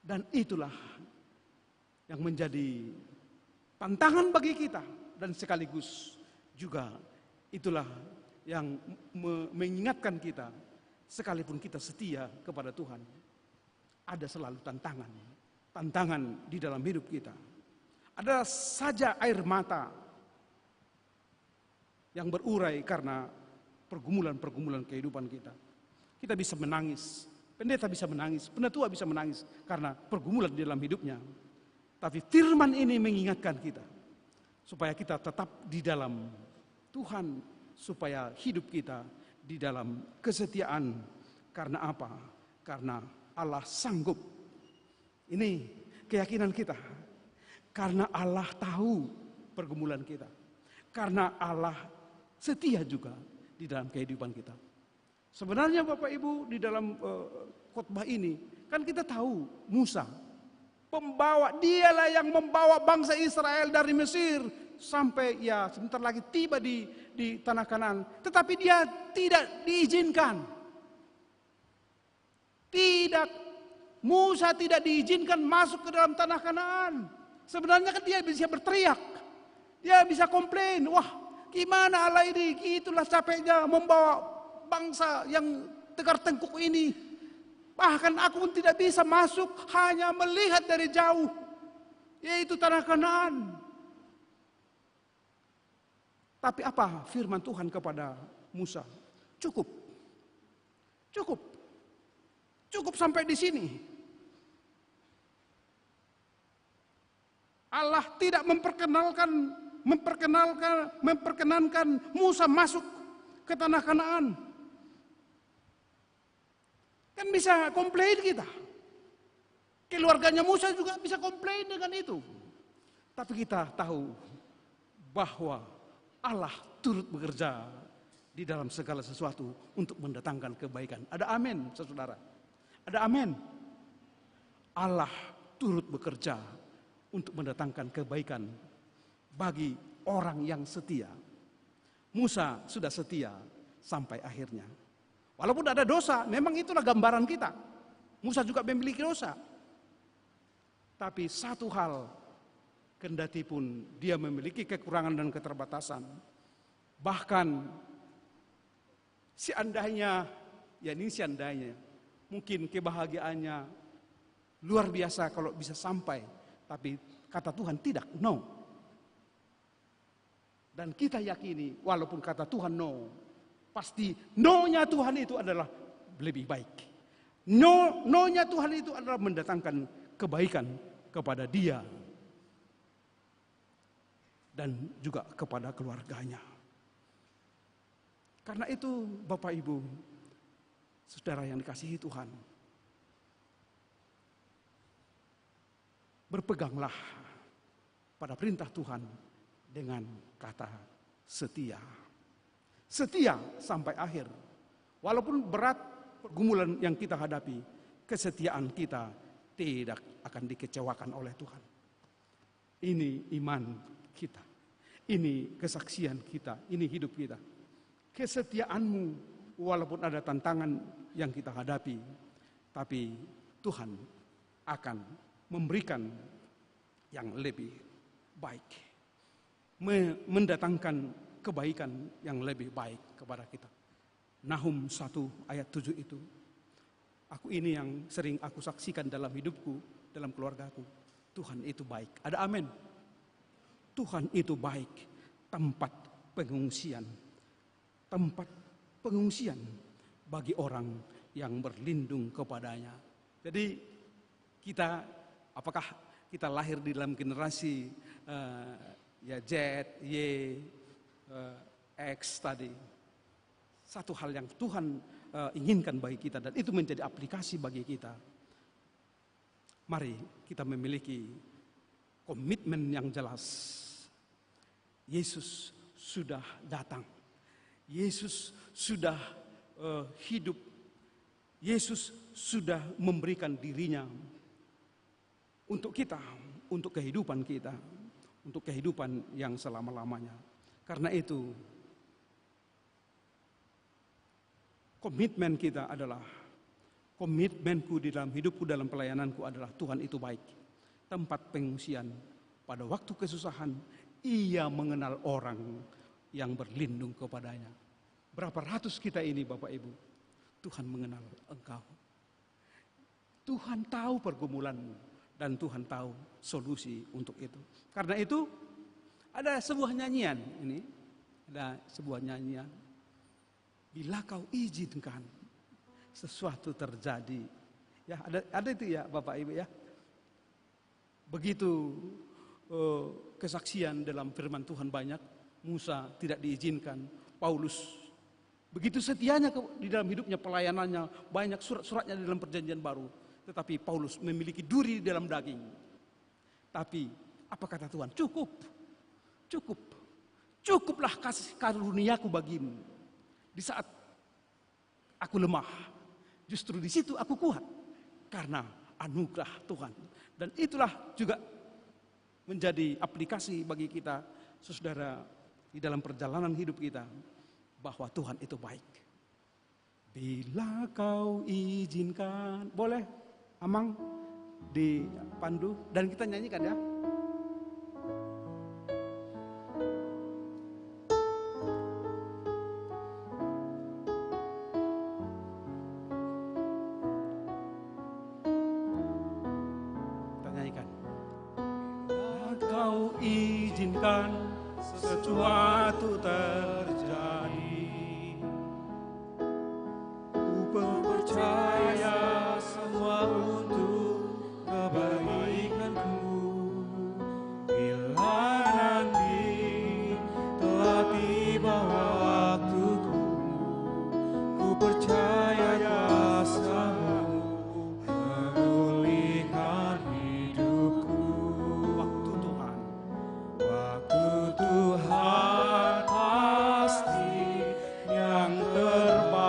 Dan itulah yang menjadi tantangan bagi kita, dan sekaligus juga itulah yang mengingatkan kita, sekalipun kita setia kepada Tuhan, ada selalu tantangan di dalam hidup kita. Ada saja air mata yang berurai karena pergumulan-pergumulan kehidupan kita. Kita bisa menangis, pendeta bisa menangis, penatua bisa menangis karena pergumulan di dalam hidupnya. Tapi firman ini mengingatkan kita supaya kita tetap di dalam Tuhan, supaya hidup kita di dalam kesetiaan. Karena apa? Karena Allah sanggup. Ini keyakinan kita. Karena Allah tahu pergumulan kita. Karena Allah setia juga di dalam kehidupan kita. Sebenarnya Bapak Ibu, di dalam khotbah ini kan kita tahu Musa, dialah yang membawa bangsa Israel dari Mesir sampai ya sebentar lagi tiba di tanah Kanaan. Tetapi dia tidak diizinkan. Musa tidak diizinkan masuk ke dalam tanah Kanaan. Sebenarnya kan dia bisa berteriak, dia bisa komplain, wah gimana Allah ini, itulah capeknya membawa bangsa yang tegar tengkuk ini. Bahkan aku pun tidak bisa masuk, hanya melihat dari jauh, yaitu tanah Kanaan. Tapi apa firman Tuhan kepada Musa? Cukup sampai di sini. Allah tidak memperkenankan Musa masuk ke tanah Kanaan. Kan bisa komplain kita. Keluarganya Musa juga bisa komplain dengan itu. Tapi kita tahu bahwa Allah turut bekerja di dalam segala sesuatu untuk mendatangkan kebaikan. Ada amin, saudara. Ada amin. Allah turut bekerja untuk mendatangkan kebaikan bagi orang yang setia. Musa sudah setia sampai akhirnya. Walaupun ada dosa, memang itulah gambaran kita. Musa juga memiliki dosa. Tapi satu hal, kendati pun dia memiliki kekurangan dan keterbatasan, bahkan seandainya, mungkin kebahagiaannya luar biasa kalau bisa sampai, tapi kata Tuhan tidak, no. Dan kita yakini walaupun kata Tuhan no, pasti no-nya Tuhan itu adalah lebih baik. No-nya Tuhan itu adalah mendatangkan kebaikan kepada dia dan juga kepada keluarganya. Karena itu Bapak Ibu, saudara yang dikasihi Tuhan, berpeganglah pada perintah Tuhan dengan kata setia. Setia sampai akhir. Walaupun berat pergumulan yang kita hadapi, kesetiaan kita tidak akan dikecewakan oleh Tuhan. Ini iman kita. Ini kesaksian kita. Ini hidup kita. Kesetiaanmu walaupun ada tantangan yang kita hadapi, tapi Tuhan akan memberikan yang lebih baik, mendatangkan kebaikan yang lebih baik kepada kita. Nahum 1 ayat 7 itu, aku ini yang sering aku saksikan dalam hidupku, dalam keluargaku. Tuhan itu baik. Ada amin. Tuhan itu baik, tempat pengungsian bagi orang yang berlindung kepadanya. Jadi kita, apakah kita lahir di dalam generasi Z, Y, X tadi, satu hal yang Tuhan inginkan bagi kita dan itu menjadi aplikasi bagi kita. Mari kita memiliki komitmen yang jelas. Yesus sudah datang. Yesus sudah hidup. Yesus sudah memberikan dirinya untuk kita, untuk kehidupan kita, untuk kehidupan yang selama-lamanya. Karena itu, komitmen kita adalah, komitmenku di dalam hidupku, dalam pelayananku adalah Tuhan itu baik. Tempat pengungsian, pada waktu kesusahan, Ia mengenal orang yang berlindung kepadanya. Berapa ratus kita ini Bapak Ibu, Tuhan mengenal engkau. Tuhan tahu pergumulanmu dan Tuhan tahu solusi untuk itu. Karena itu ada sebuah nyanyian ini, ada sebuah nyanyian. Bila kau izinkan sesuatu terjadi, ya ada itu ya Bapak Ibu ya. Begitu kesaksian dalam firman Tuhan banyak, Musa tidak diizinkan, Paulus begitu setianya di dalam hidupnya, pelayanannya, banyak surat-suratnya di dalam perjanjian baru. Tetapi Paulus memiliki duri di dalam daging. Tapi apa kata Tuhan? Cukup, cukup, cukuplah kasih karuniaku bagimu. Di saat aku lemah, justru di situ aku kuat karena anugerah Tuhan. Dan itulah juga menjadi aplikasi bagi kita, saudara, di dalam perjalanan hidup kita, bahwa Tuhan itu baik. Bila kau izinkan, boleh Amang dipandu dan kita nyanyikan ya. Kita nyanyikan. Bila kau izinkan sesuatu terjadi, percaya semua untuk kebaikanku. Bila nanti telah tiba waktuku, ku percaya kuasamu memulihkan hidupku. Waktu Tuhan pasti yang terbaik.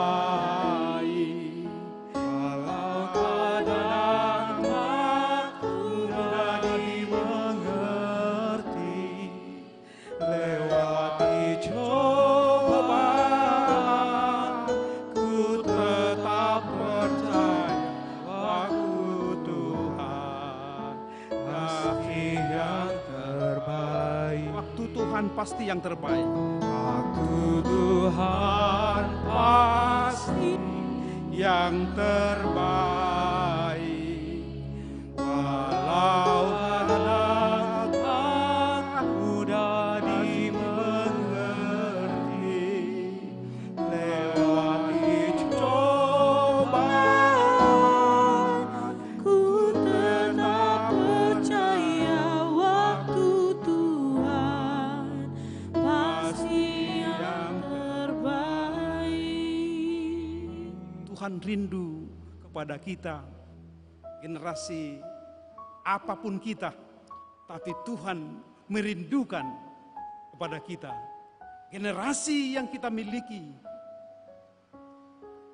Pasti yang terbaik. Waktu Tuhan pasti yang terbaik. Walau kadang mudah dimengerti, lewati cobaan, ku tetap percaya waktu Tuhan pasti yang terbaik. Tuhan rindu kepada kita, generasi apapun kita, tapi Tuhan merindukan kepada kita, generasi yang kita miliki,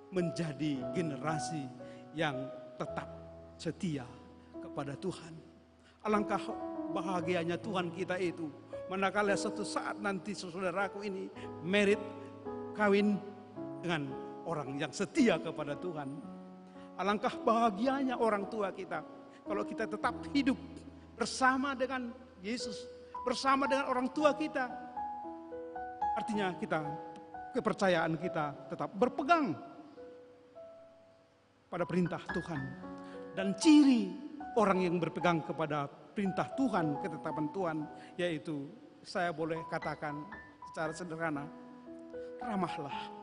menjadi generasi yang tetap setia kepada Tuhan. Alangkah bahagianya Tuhan kita itu, manakala suatu saat nanti saudaraku ini merit kawin dengan orang yang setia kepada Tuhan. Alangkah bahagianya orang tua kita kalau kita tetap hidup bersama dengan Yesus, bersama dengan orang tua kita. Artinya kita, kepercayaan kita tetap berpegang pada perintah Tuhan. Dan ciri orang yang berpegang kepada perintah Tuhan, ketetapan Tuhan, yaitu saya boleh katakan secara sederhana, ramahlah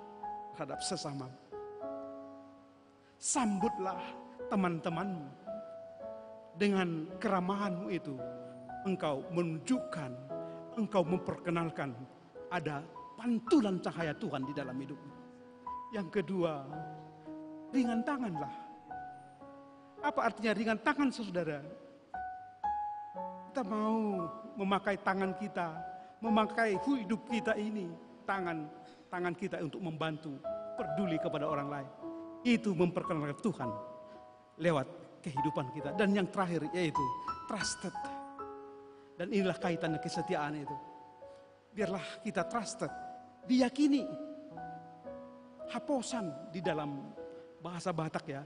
terhadap sesama. Sambutlah teman-temanmu. Dengan keramahanmu itu, engkau menunjukkan, engkau memperkenalkan ada pantulan cahaya Tuhan di dalam hidupmu. Yang kedua, ringan tanganlah. Apa artinya ringan tangan, saudara? Kita mau memakai tangan kita, memakai hidup kita ini, tangan kita untuk membantu, peduli kepada orang lain. Itu memperkenalkan Tuhan lewat kehidupan kita. Dan yang terakhir yaitu trusted. Dan inilah kaitannya kesetiaan itu. Biarlah kita trusted, diyakini. Haposan di dalam bahasa Batak ya.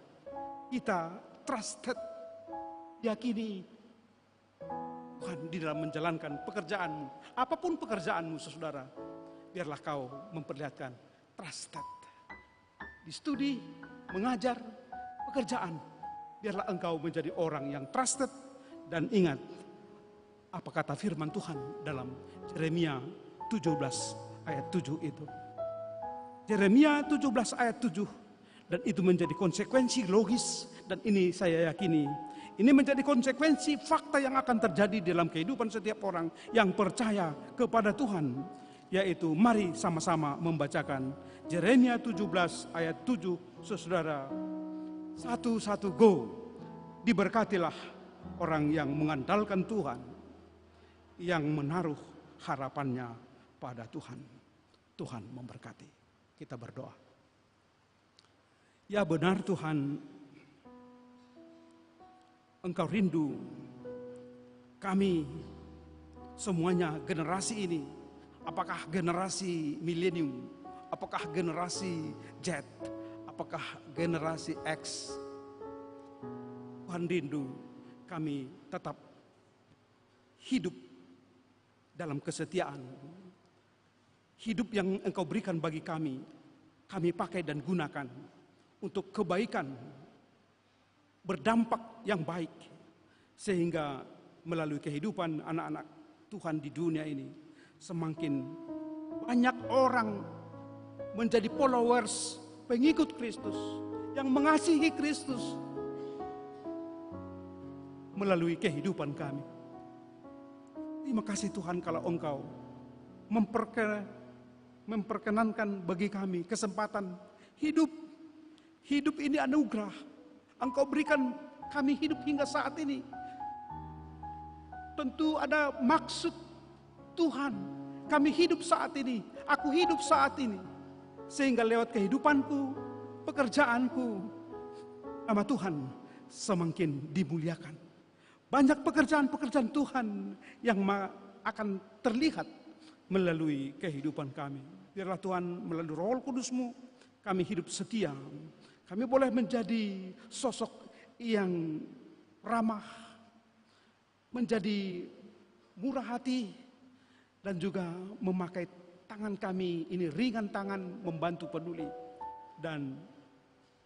Kita trusted, yakini Tuhan di dalam menjalankan pekerjaanmu. Apapun pekerjaanmu, saudara, biarlah kau memperlihatkan trusted. Di studi, mengajar, pekerjaan, biarlah engkau menjadi orang yang trusted. Dan ingat, apa kata firman Tuhan dalam Yeremia 17 ayat 7 itu. Yeremia 17 ayat 7. Dan itu menjadi konsekuensi logis. Dan ini saya yakini, ini menjadi konsekuensi fakta yang akan terjadi dalam kehidupan setiap orang yang percaya kepada Tuhan. Yaitu mari sama-sama membacakan Yeremia 17 ayat 7, saudara. Satu-satu go. Diberkatilah orang yang mengandalkan Tuhan, yang menaruh harapannya pada Tuhan. Tuhan memberkati. Kita berdoa. Ya benar Tuhan, Engkau rindu kami semuanya generasi ini. Apakah generasi milenium, apakah generasi Z, apakah generasi X. Tuhan rindu kami tetap hidup dalam kesetiaan. Hidup yang Engkau berikan bagi kami pakai dan gunakan untuk kebaikan, berdampak yang baik. Sehingga melalui kehidupan anak-anak Tuhan di dunia ini, semakin banyak orang menjadi followers, pengikut Kristus, yang mengasihi Kristus melalui kehidupan kami. Terima kasih Tuhan kalau Engkau memperkenankan bagi kami kesempatan hidup. Hidup ini anugerah. Engkau berikan kami hidup hingga saat ini. Tentu ada maksud Tuhan. Kami hidup saat ini. Aku hidup saat ini. Sehingga lewat kehidupanku, pekerjaanku, nama Tuhan semakin dimuliakan. Banyak pekerjaan-pekerjaan Tuhan yang akan terlihat melalui kehidupan kami. Biarlah Tuhan melalui Roh Kudus-Mu kami hidup setia. Kami boleh menjadi sosok yang ramah, menjadi murah hati, dan juga memakai tangan kami ini ringan tangan membantu peduli. Dan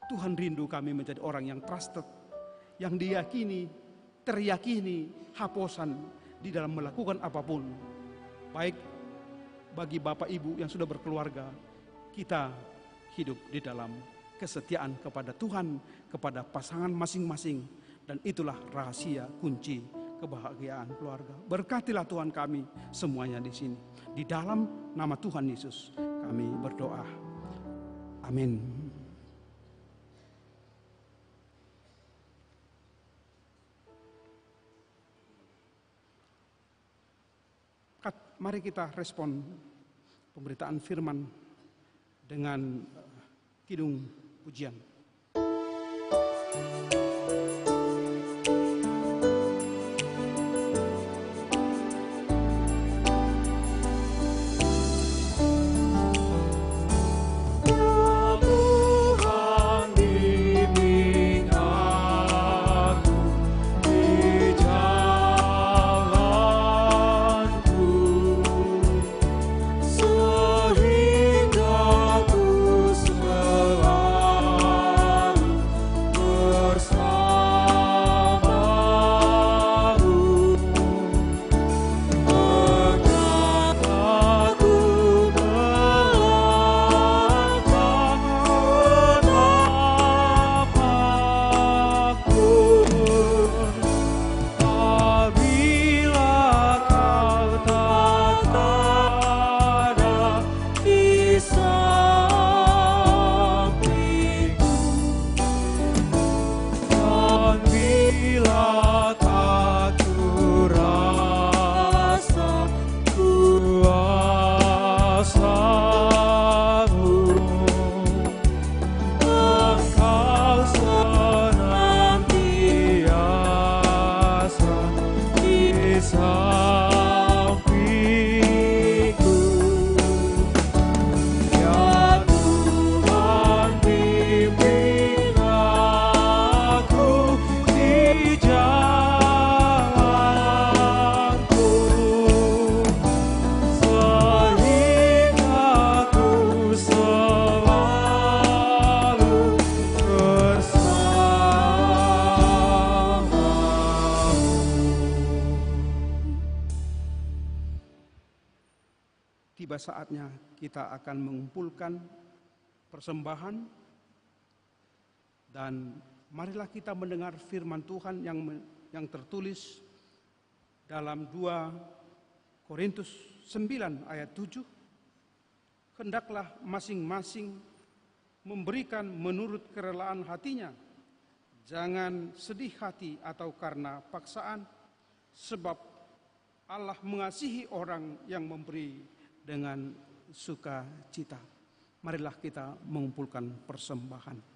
Tuhan rindu kami menjadi orang yang trusted, yang diyakini, teryakini, haposan di dalam melakukan apapun. Baik bagi Bapak Ibu yang sudah berkeluarga, kita hidup di dalam kesetiaan kepada Tuhan, kepada pasangan masing-masing. Dan itulah rahasia kunci kebahagiaan keluarga. Berkatilah Tuhan kami semuanya di sini. Di dalam nama Tuhan Yesus kami berdoa. Amin. Mari kita respon pemberitaan firman dengan kidung pujian. Bersama saatnya kita akan mengumpulkan persembahan, dan marilah kita mendengar firman Tuhan yang tertulis dalam 2 Korintus 9 ayat 7. Hendaklah masing-masing memberikan menurut kerelaan hatinya, jangan sedih hati atau karena paksaan, sebab Allah mengasihi orang yang memberi dengan sukacita. Marilah kita mengumpulkan persembahan.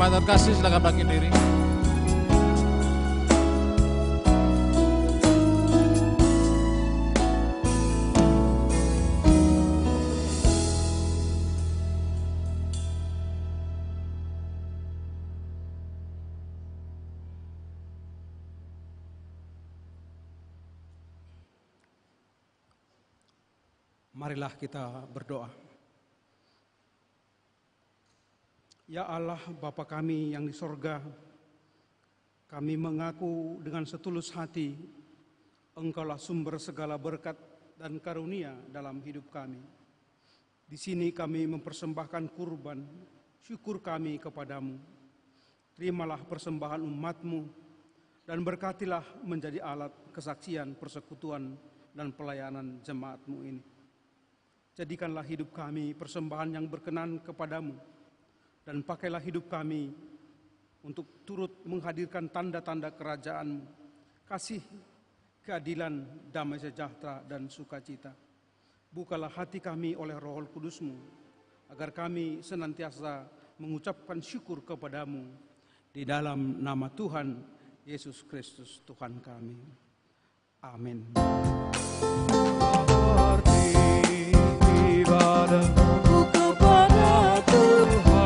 Jemaat kasih, silakan bangkit diri. Marilah kita berdoa. Ya Allah, Bapa kami yang di sorga, kami mengaku dengan setulus hati, Engkaulah sumber segala berkat dan karunia dalam hidup kami. Di sini kami mempersembahkan kurban, syukur kami kepadamu. Terimalah persembahan umat-Mu dan berkatilah menjadi alat kesaksian, persekutuan, dan pelayanan jemaat-Mu ini. Jadikanlah hidup kami persembahan yang berkenan kepadamu, dan pakailah hidup kami untuk turut menghadirkan tanda-tanda kerajaan-Mu. kasih, keadilan, damai sejahtera, dan sukacita. Bukalah hati kami oleh Roh Kudus-Mu, agar kami senantiasa mengucapkan syukur kepadamu di dalam nama Tuhan Yesus Kristus Tuhan kami. Amin. Ibadahku kepada Tuhan,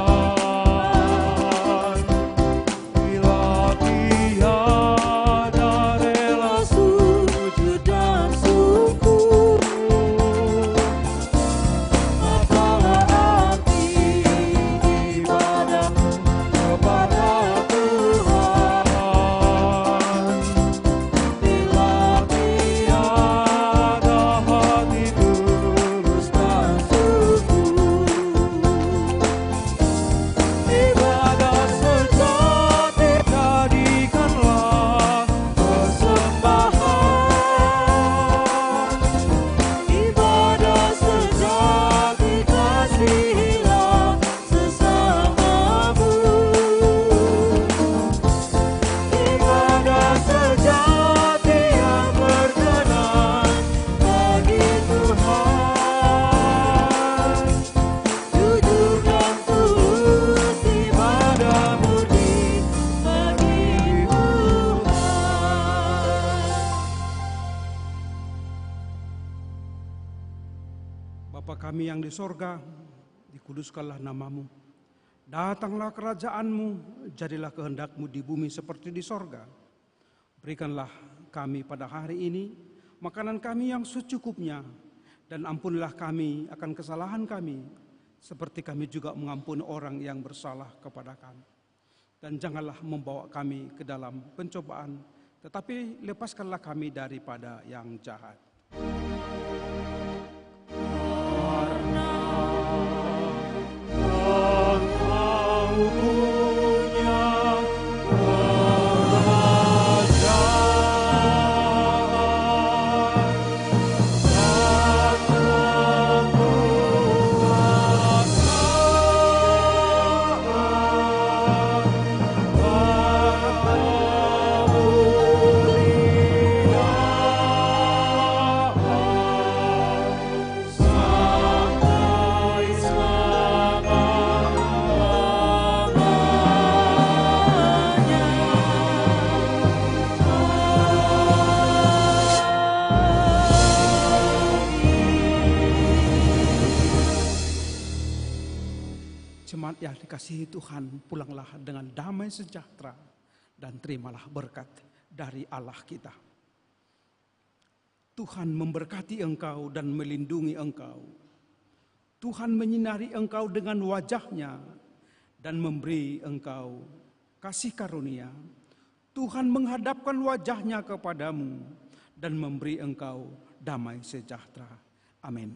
bila tiada rela sujud dan syukur, apalah arti ibadah kepada Tuhan, bila tiada hati tulus dan syukur. Ibadah sejati jadikanlah persembahan, ibadah sejati kasihilah sesamamu, ibadah sejati yang berkenan bagi Tuhan, jujur dan tulus ibadah murni bagi Tuhan. Bapa kami yang di sorga, dikuduskanlah namamu. Datanglah kerajaanmu, jadilah kehendakmu di bumi seperti di sorga. Berikanlah kami pada hari ini makanan kami yang secukupnya, dan ampunilah kami akan kesalahan kami, seperti kami juga mengampuni orang yang bersalah kepada kami. Dan janganlah membawa kami ke dalam pencobaan, tetapi lepaskanlah kami daripada yang jahat. Engkau punya kerajaan dan kemuliaan sampai Jemaat yang dikasihi Tuhan, pulanglah dengan damai sejahtera dan terimalah berkat dari Allah kita. Tuhan memberkati engkau dan melindungi engkau. Tuhan menyinari engkau dengan wajah-Nya dan memberi engkau kasih karunia. Tuhan menghadapkan wajah-Nya kepadamu dan memberi engkau damai sejahtera. Amin.